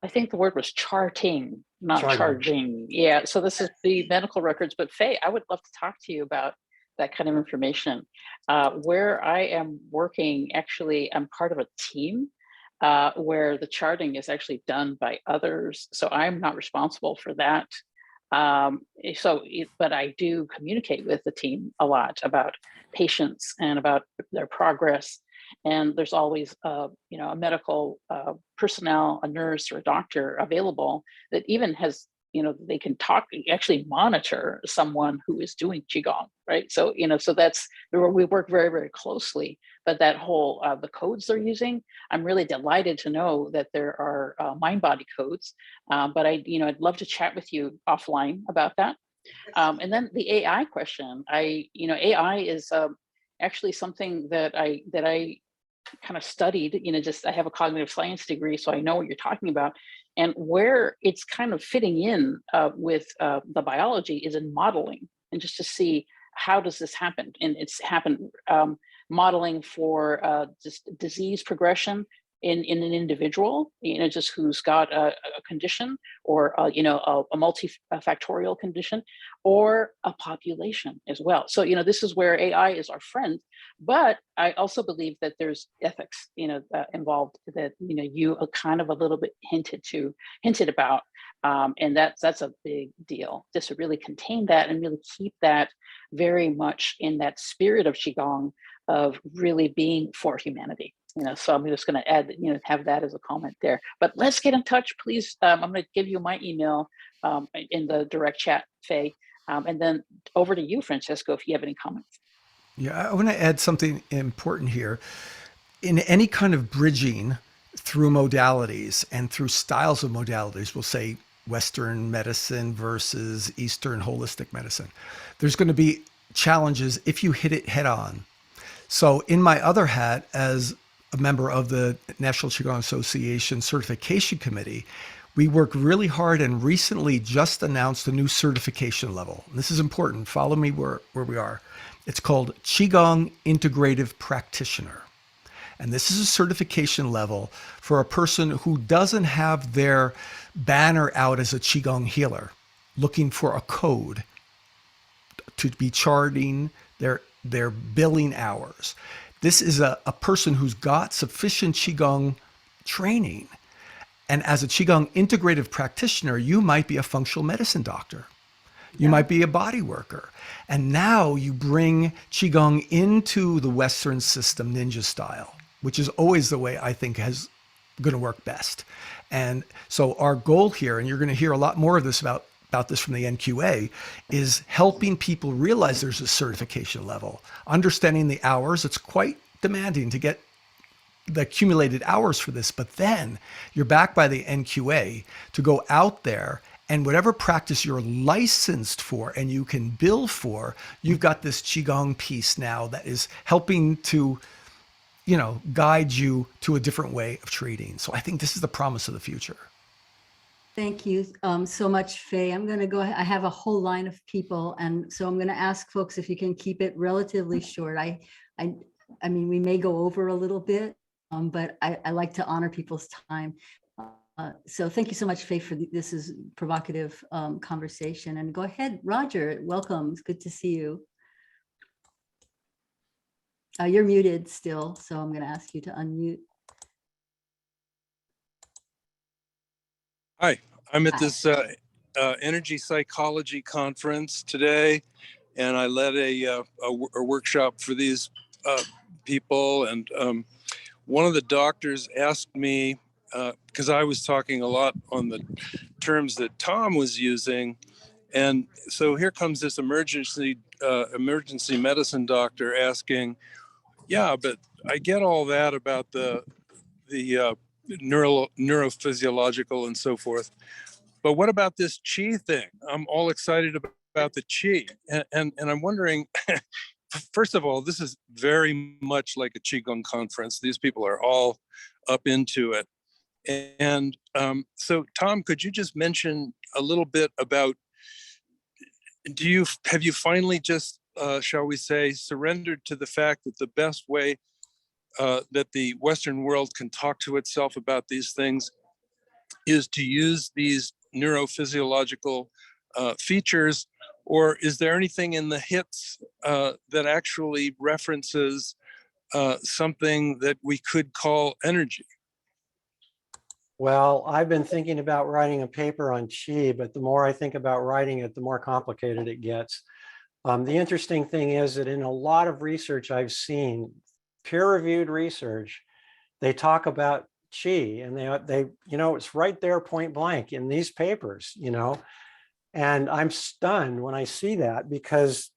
I think the word was charting, not charging. Yeah, so this is the medical records. But Faye, I would love to talk to you about that kind of information. Where I am working, actually, I'm part of a team where the charting is actually done by others. So I'm not responsible for that. But I do communicate with the team a lot about patients and about their progress. And there's always, a medical personnel, a nurse or a doctor available that even has, they can talk, actually monitor someone who is doing Qigong, right? So, so that's where we work very, very closely. But that whole, the codes they're using, I'm really delighted to know that there are mind-body codes. But I'd love to chat with you offline about that. And then the AI question, AI is actually something that I kind of studied, I have a cognitive science degree, so I know what you're talking about. And where it's kind of fitting in with the biology is in modeling, and just to see how does this happen. And it's happened modeling for just disease progression in an individual, just who's got a condition, or a multifactorial condition, or a population as well. So this is where AI is our friend, but I also believe that there's ethics involved that you kind of a little bit hinted about, and that's a big deal, just to really contain that and really keep that very much in that spirit of Qigong, of really being for humanity. So I'm just going to add, have that as a comment there. But let's get in touch, please. I'm going to give you my email in the direct chat, Faye, and then over to you, Francesco, if you have any comments. Yeah, I want to add something important here. In any kind of bridging through modalities and through styles of modalities, we'll say Western medicine versus Eastern holistic medicine, there's going to be challenges if you hit it head on. So in my other hat as a member of the National Qigong Association Certification Committee, we work really hard and recently just announced a new certification level. And this is important. Follow me where we are. It's called Qigong Integrative Practitioner. And this is a certification level for a person who doesn't have their banner out as a Qigong healer, looking for a code to be charting their billing hours. This is a person who's got sufficient Qigong training. And as a Qigong integrative practitioner, you might be a functional medicine doctor. You might be a body worker. And now you bring Qigong into the Western system, ninja style, which is always the way I think is going to work best. And so our goal here, and you're going to hear a lot more of this about this from the NQA, is helping people realize there's a certification level, understanding the hours. It's quite demanding to get the accumulated hours for this, but then you're backed by the NQA to go out there, and whatever practice you're licensed for and you can bill for, you've got this Qigong piece now that is helping to, guide you to a different way of treating. So I think this is the promise of the future. Thank you so much, Faye. I'm going to go ahead. I have a whole line of people, and so I'm going to ask folks if you can keep it relatively short. I mean, we may go over a little bit, but I like to honor people's time. So thank you so much, Faye, for this is provocative conversation. And go ahead, Roger. Welcome. It's good to see you. You're muted still, so I'm going to ask you to unmute. Hi, I'm at this energy psychology conference today, and I led a workshop for these people. And one of the doctors asked me, because I was talking a lot on the terms that Tom was using, and so here comes this emergency medicine doctor asking, yeah, but I get all that about the neurophysiological and so forth. But what about this Qi thing? I'm all excited about the Qi. And I'm wondering, first of all, this is very much like a Qigong conference. These people are all up into it. And so Tom, could you just mention a little bit about, have you finally just, shall we say, surrendered to the fact that the best way that the Western world can talk to itself about these things is to use these neurophysiological features Or is there anything in the hits that actually references something that we could call energy? Well, I've been thinking about writing a paper on Qi, but the more I think about writing it, the more complicated it gets. The interesting thing is that in a lot of research I've seen, peer-reviewed research, they talk about Qi, and they it's right there point blank in these papers, and I'm stunned when I see that, because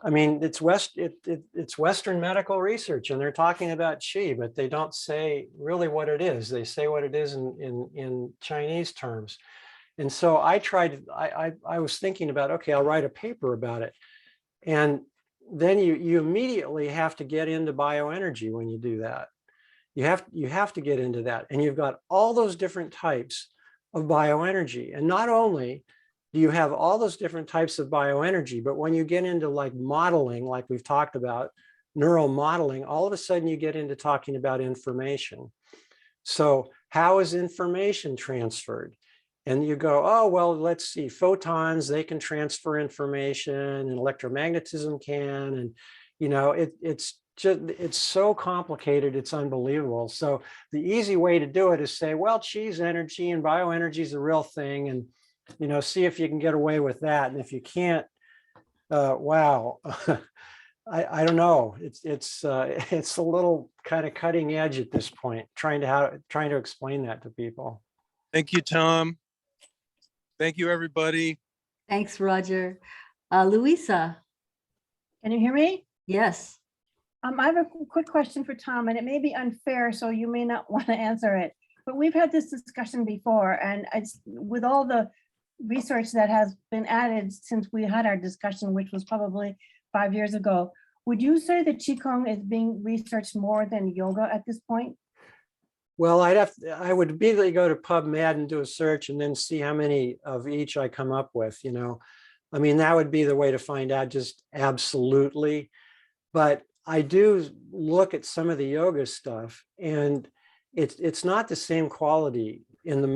I mean, it's Western medical research, and they're talking about Qi, but they don't say really what it is. They say what it is in Chinese terms. And so I was thinking about, okay, I'll write a paper about it. And then you immediately have to get into bioenergy when you do that. You have to get into that. And you've got all those different types of bioenergy. And not only do you have all those different types of bioenergy, but when you get into like modeling, like we've talked about, neural modeling, all of a sudden you get into talking about information. So how is information transferred? And you go, oh, well, let's see, photons, they can transfer information, and electromagnetism can. And, it's so complicated, it's unbelievable. So the easy way to do it is say, well, Qi's energy and bioenergy is a real thing. And, see if you can get away with that. And if you can't, wow, I don't know. It's a little kind of cutting edge at this point, trying to explain that to people. Thank you, Tom. Thank you, everybody. Thanks, Roger. Louisa. Can you hear me? Yes. I have a quick question for Tom, and it may be unfair, so you may not want to answer it. But we've had this discussion before, and with all the research that has been added since we had our discussion, which was probably 5 years ago, would you say that Qigong is being researched more than yoga at this point? Well, I would immediately go to PubMed and do a search and then see how many of each I come up with, I mean, that would be the way to find out, just absolutely. But I do look at some of the yoga stuff, and it's not the same quality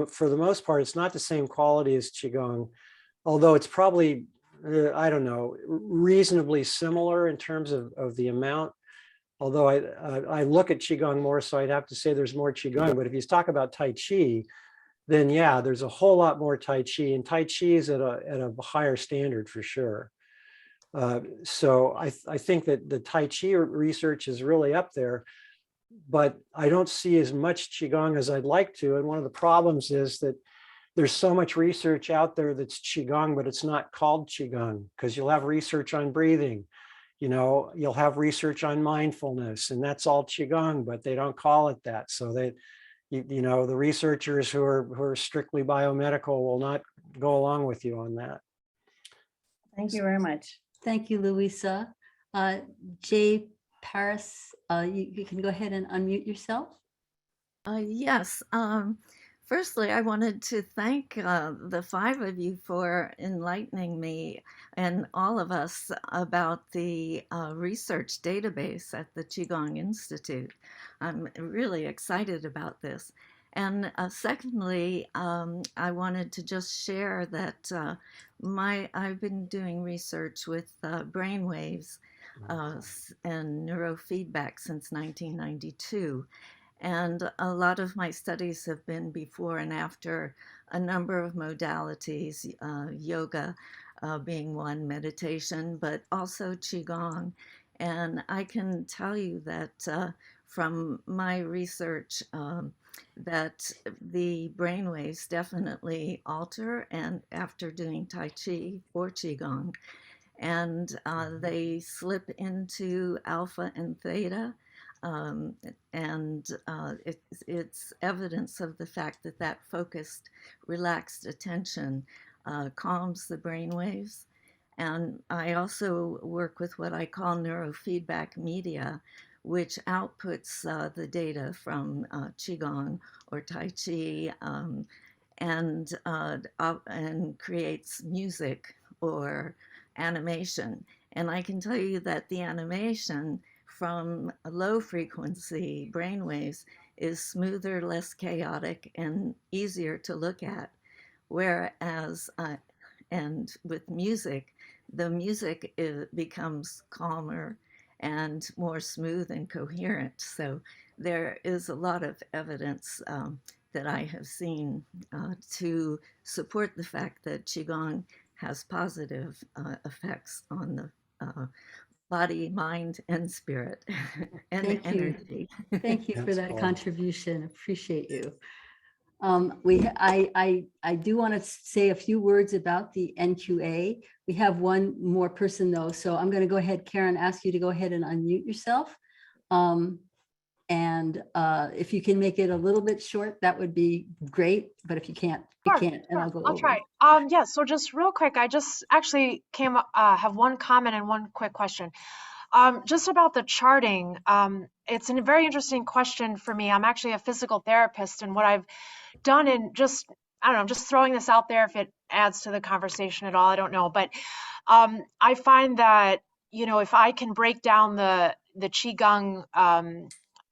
for the most part. It's not the same quality as Qigong, although it's probably, I don't know, reasonably similar in terms of the amount. Although I look at Qigong more, so I'd have to say there's more Qigong. But if you talk about Tai Chi, then yeah, there's a whole lot more Tai Chi, and Tai Chi is at a higher standard for sure. So I think that the Tai Chi research is really up there, but I don't see as much Qigong as I'd like to. And one of the problems is that there's so much research out there that's Qigong, but it's not called Qigong, because you'll have research on breathing. You'll have research on mindfulness, and that's all Qigong, but they don't call it that. So the researchers who are strictly biomedical will not go along with you on that. Thank you very much. Thank you, Louisa. Jay Paris, you can go ahead and unmute yourself. Yes. Firstly, I wanted to thank the five of you for enlightening me and all of us about the research database at the Qigong Institute. I'm really excited about this. And secondly, I wanted to just share that I've been doing research with brainwaves and neurofeedback since 1992. And a lot of my studies have been before and after a number of modalities, yoga being one, meditation, but also Qigong. And I can tell you that from my research that the brainwaves definitely alter and after doing Tai Chi or Qigong. And they slip into alpha and theta. It's evidence of the fact that focused, relaxed attention calms the brain waves. And I also work with what I call neurofeedback media, which outputs the data from Qigong or Tai Chi and creates music or animation. And I can tell you that the animation from low frequency brainwaves is smoother, less chaotic, and easier to look at. Whereas and with music, the music becomes calmer and more smooth and coherent. So there is a lot of evidence that I have seen to support the fact that Qigong has positive effects on the body, mind, and spirit, and Thank you. energy. Thank you for That's that cool. contribution. Appreciate you. I do want to say a few words about the NQA. We have one more person though, so I'm going to go ahead, Karen, ask you to go ahead and unmute yourself. And if you can make it a little bit short, that would be great. But if you can't, you can't, and I'll go over. try. Yeah, so just real quick, I just actually have one comment and one quick question. Just about the charting, it's a very interesting question for me. I'm actually a physical therapist, and what I've done in just, I don't know, just throwing this out there if it adds to the conversation at all, I don't know. But I find that, you know, if I can break down the Qigong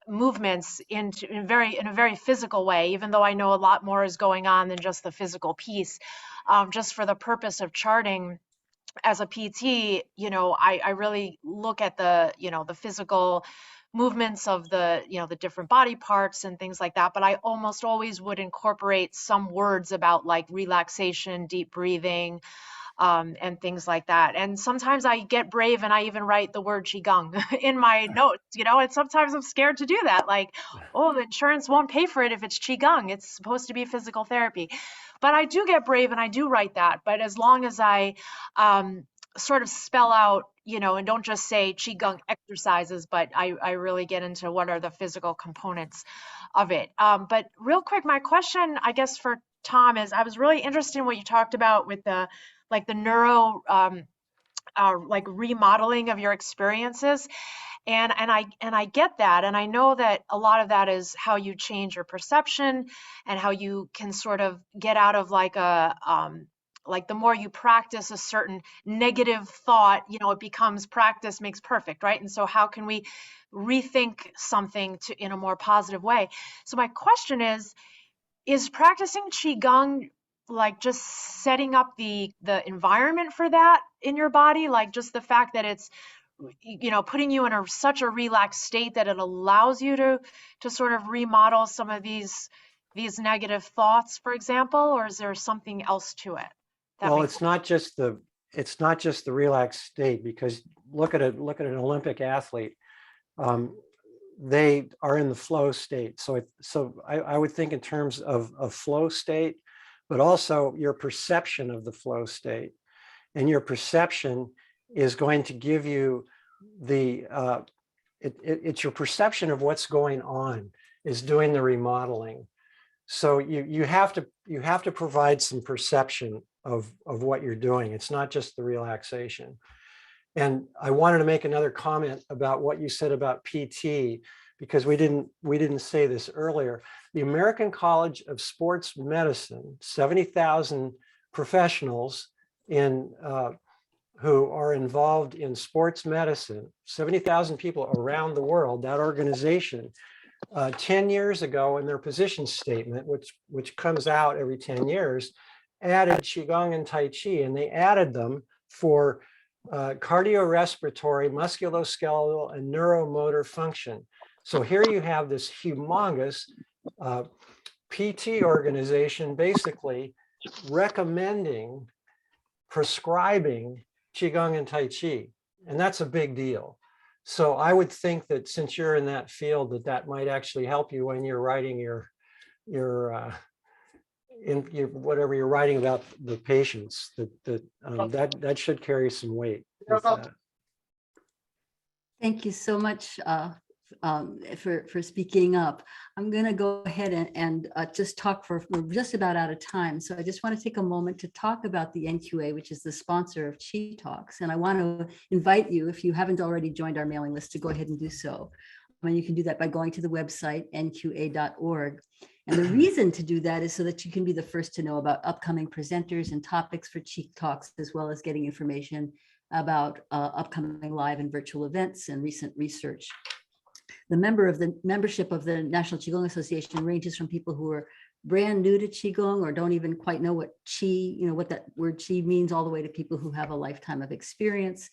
movements in a very physical way, even though I know a lot more is going on than just the physical piece, just for the purpose of charting as a PT, you know, I really look at the, you know, the physical movements of the, you know, the different body parts and things like that. But I almost always would incorporate some words about like relaxation, deep breathing, and things like that. And sometimes I get brave and I even write the word Qigong in my notes, you know, and sometimes I'm scared to do that. Like, oh, the insurance won't pay for it if it's Qigong. It's supposed to be physical therapy. But I do get brave and I do write that. But as long as I sort of spell out, you know, and don't just say Qigong exercises, but I really get into what are the physical components of it. But real quick, my question, I guess, for Tom is, I was really interested in what you talked about with the neuro like remodeling of your experiences, and I get that, and I know that a lot of that is how you change your perception and how you can sort of get out of like a like the more you practice a certain negative thought, you know, it becomes practice makes perfect, right? And so how can we rethink something in a more positive way? So my question is practicing Qigong like just setting up the environment for that in your body, like just the fact that it's, you know, putting you in such a relaxed state that it allows you to sort of remodel some of these negative thoughts, for example, or is there something else to it? Well, it's not just the relaxed state, because look at an Olympic athlete. They are in the flow state. So I would think in terms of flow state, but also your perception of the flow state. And your perception is going to give you it's your perception of what's going on is doing the remodeling. So you have to provide some perception of what you're doing. It's not just the relaxation. And I wanted to make another comment about what you said about PT, because we didn't say this earlier. The American College of Sports Medicine, 70,000 professionals who are involved in sports medicine, 70,000 people around the world, that organization, 10 years ago in their position statement, which comes out every 10 years, added Qigong and Tai Chi, and they added them for cardiorespiratory, musculoskeletal, and neuromotor function. So here you have this humongous PT organization basically recommending, prescribing Qigong and Tai Chi, and that's a big deal. So I would think that since you're in that field, that might actually help you when you're writing your whatever you're writing about the patients. That should carry some weight with that. Thank you so much for speaking up. I'm going to go ahead and just talk we're just about out of time. So I just want to take a moment to talk about the NQA, which is the sponsor of Chi Talks. And I want to invite you, if you haven't already joined our mailing list, to go ahead and do so. And you can do that by going to the website, nqa.org. And the reason to do that is so that you can be the first to know about upcoming presenters and topics for Chi Talks, as well as getting information about upcoming live and virtual events and recent research. The membership of the National Qigong Association ranges from people who are brand new to Qigong or don't even quite know what Qi, what that word Qi means, all the way to people who have a lifetime of experience,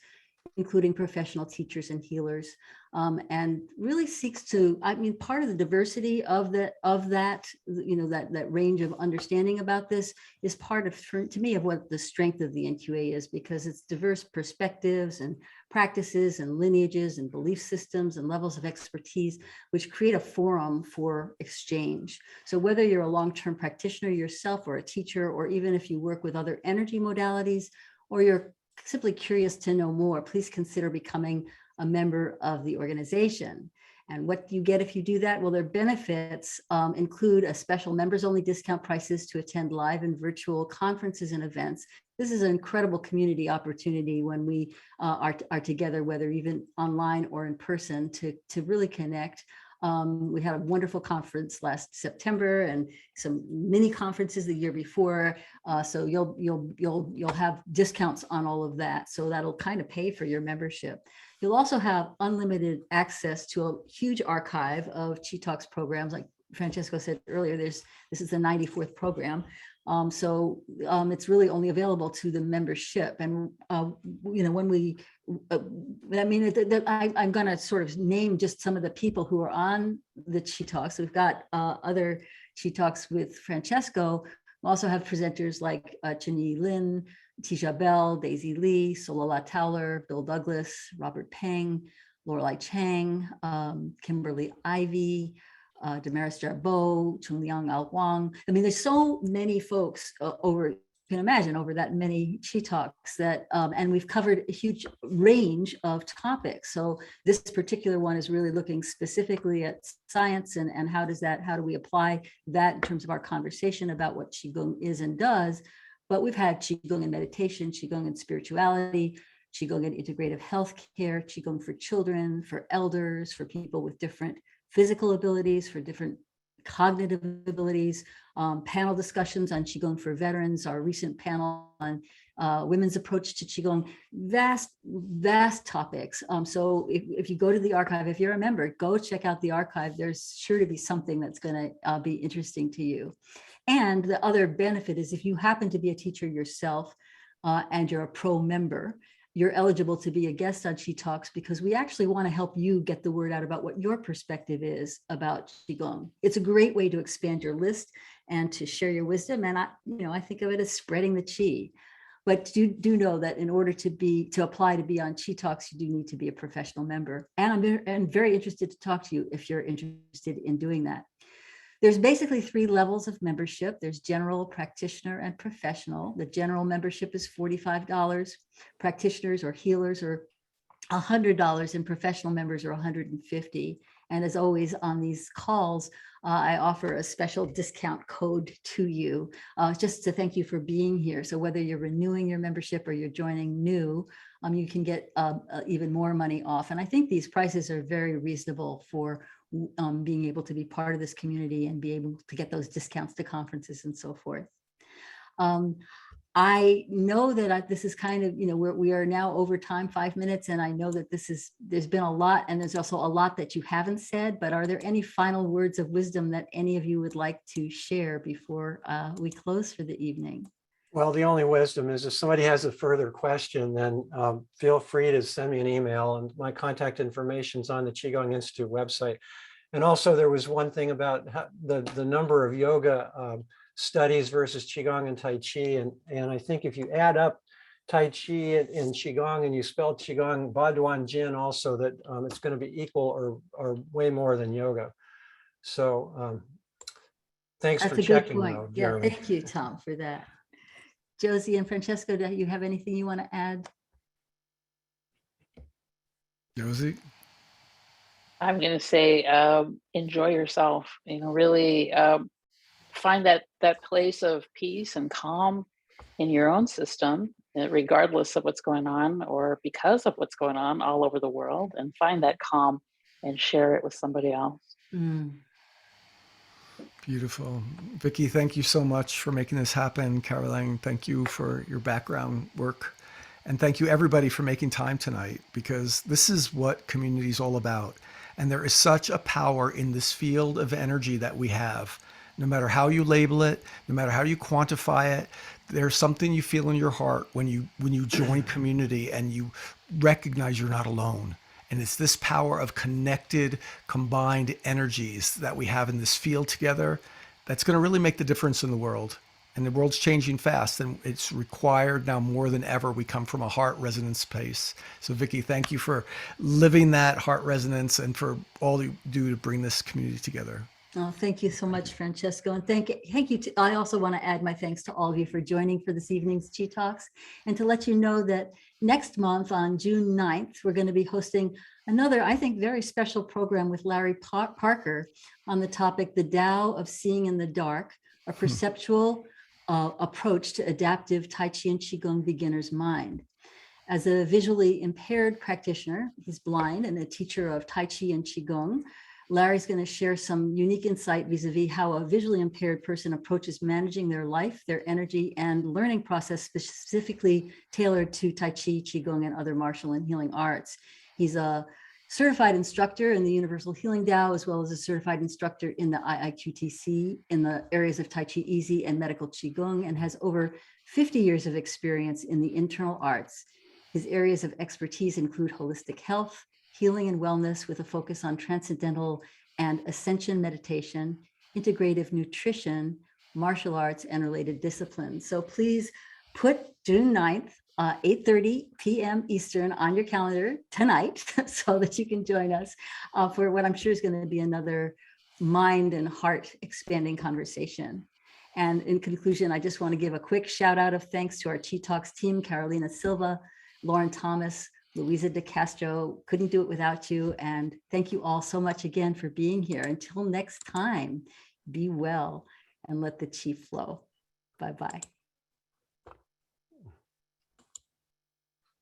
including professional teachers and healers, and really seeks to, part of the diversity of that, that range of understanding about this is part of, to me, of what the strength of the NQA is, because it's diverse perspectives and practices and lineages and belief systems and levels of expertise, which create a forum for exchange. So whether you're a long-term practitioner yourself or a teacher, or even if you work with other energy modalities, or you're simply curious to know more, please consider becoming a member of the organization. And what you get if you do that? Well, their benefits include a special members-only discount prices to attend live and virtual conferences and events. This is an incredible community opportunity when we are together, whether even online or in person, to really connect. We had a wonderful conference last September and some mini conferences the year before. So you'll have discounts on all of that. So that'll kind of pay for your membership. You'll also have unlimited access to a huge archive of Qi Talks programs. Like Francesco said earlier, this is the 94th program. So it's really only available to the membership. And, when we, I'm going to sort of name just some of the people who are on the Qi Talks. We've got other Qi Talks with Francesco. We also have presenters like Chunyi Lin, Tisha Bell, Daisy Lee, Solala Towler, Bill Douglas, Robert Peng, Lorelei Chang, Kimberly Ivy, Damaris Jarbeau, Chunliang Ao Huang. There's so many folks over, you can imagine, over that many Qi Talks that, and we've covered a huge range of topics. So this particular one is really looking specifically at science and how do we apply that in terms of our conversation about what Qigong is and does. But we've had Qigong and meditation, Qigong and spirituality, Qigong and integrative healthcare, Qigong for children, for elders, for people with different physical abilities, for different cognitive abilities, panel discussions on Qigong for veterans, our recent panel on women's approach to Qigong, vast topics. So if you go to the archive, if you're a member, go check out the archive. There's sure to be something that's going to be interesting to you. And the other benefit is if you happen to be a teacher yourself and you're a pro member, you're eligible to be a guest on Qi Talks, because we actually want to help you get the word out about what your perspective is about Qigong. It's a great way to expand your list and to share your wisdom. And I think of it as spreading the Qi. But do know that in order to apply to be on Qi Talks, you do need to be a professional member. And I'm very interested to talk to you if you're interested in doing that. There's basically 3 levels of membership. There's general, practitioner, and professional. The general membership is $45. Practitioners or healers are $100, and professional members are $150. And as always on these calls, I offer a special discount code to you just to thank you for being here. So whether you're renewing your membership or you're joining new, you can get even more money off. And I think these prices are very reasonable for being able to be part of this community and be able to get those discounts to conferences and so forth. I know that this is kind of, we are now over time, 5 minutes, and I know that there's been a lot, and there's also a lot that you haven't said, but are there any final words of wisdom that any of you would like to share before we close for the evening? Well, the only wisdom is if somebody has a further question, then feel free to send me an email, and my contact information is on the Qigong Institute website. And also there was one thing about the number of yoga studies versus Qigong and Tai Chi. And I think if you add up Tai Chi and Qigong and you spell Qigong Baduan Jin also, that it's going to be equal or way more than yoga. So thanks for checking though, Jeremy. Yeah, thank you, Tom, for that. Josie and Francesco, do you have anything you want to add? Josie? I'm going to say, enjoy yourself, really find that place of peace and calm in your own system, regardless of what's going on or because of what's going on all over the world, and find that calm and share it with somebody else. Beautiful. Vicki, thank you so much for making this happen. Caroline, thank you for your background work. And thank you everybody for making time tonight, because this is what community is all about. And there is such a power in this field of energy that we have No matter how you label it, no matter how you quantify it, there's something you feel in your heart when you join community and you recognize you're not alone. And it's this power of connected, combined energies that we have in this field together that's going to really make the difference in the world. And the world's changing fast, and it's required now more than ever we come from a heart resonance space. So Vicki, thank you for living that heart resonance and for all you do to bring this community together. Oh, thank you so much, Francesco. And thank you. I also want to add my thanks to all of you for joining for this evening's Chi Talks, and to let you know that next month on June 9th, we're going to be hosting another, I think, very special program with Larry Parker on the topic, The Tao of Seeing in the Dark, a perceptual approach to adaptive Tai Chi and Qigong beginner's mind. As a visually impaired practitioner, he's blind and a teacher of Tai Chi and Qigong, Larry's going to share some unique insight vis-a-vis how a visually impaired person approaches managing their life, their energy, and learning process specifically tailored to Tai Chi, Qigong, and other martial and healing arts. He's a certified instructor in the Universal Healing Tao, as well as a certified instructor in the IIQTC in the areas of Tai Chi Easy and medical Qigong, and has over 50 years of experience in the internal arts. His areas of expertise include holistic health, healing and wellness with a focus on transcendental and ascension meditation, integrative nutrition, martial arts, and related disciplines. So please put June 9th, 8:30 p.m. Eastern on your calendar tonight so that you can join us for what I'm sure is going to be another mind and heart expanding conversation. And in conclusion, I just want to give a quick shout out of thanks to our Chi Talks team, Carolina Silva, Lauren Thomas, Louisa De Castro. Couldn't do it without you. And thank you all so much again for being here. Until next time, be well and let the Chi flow. Bye-bye.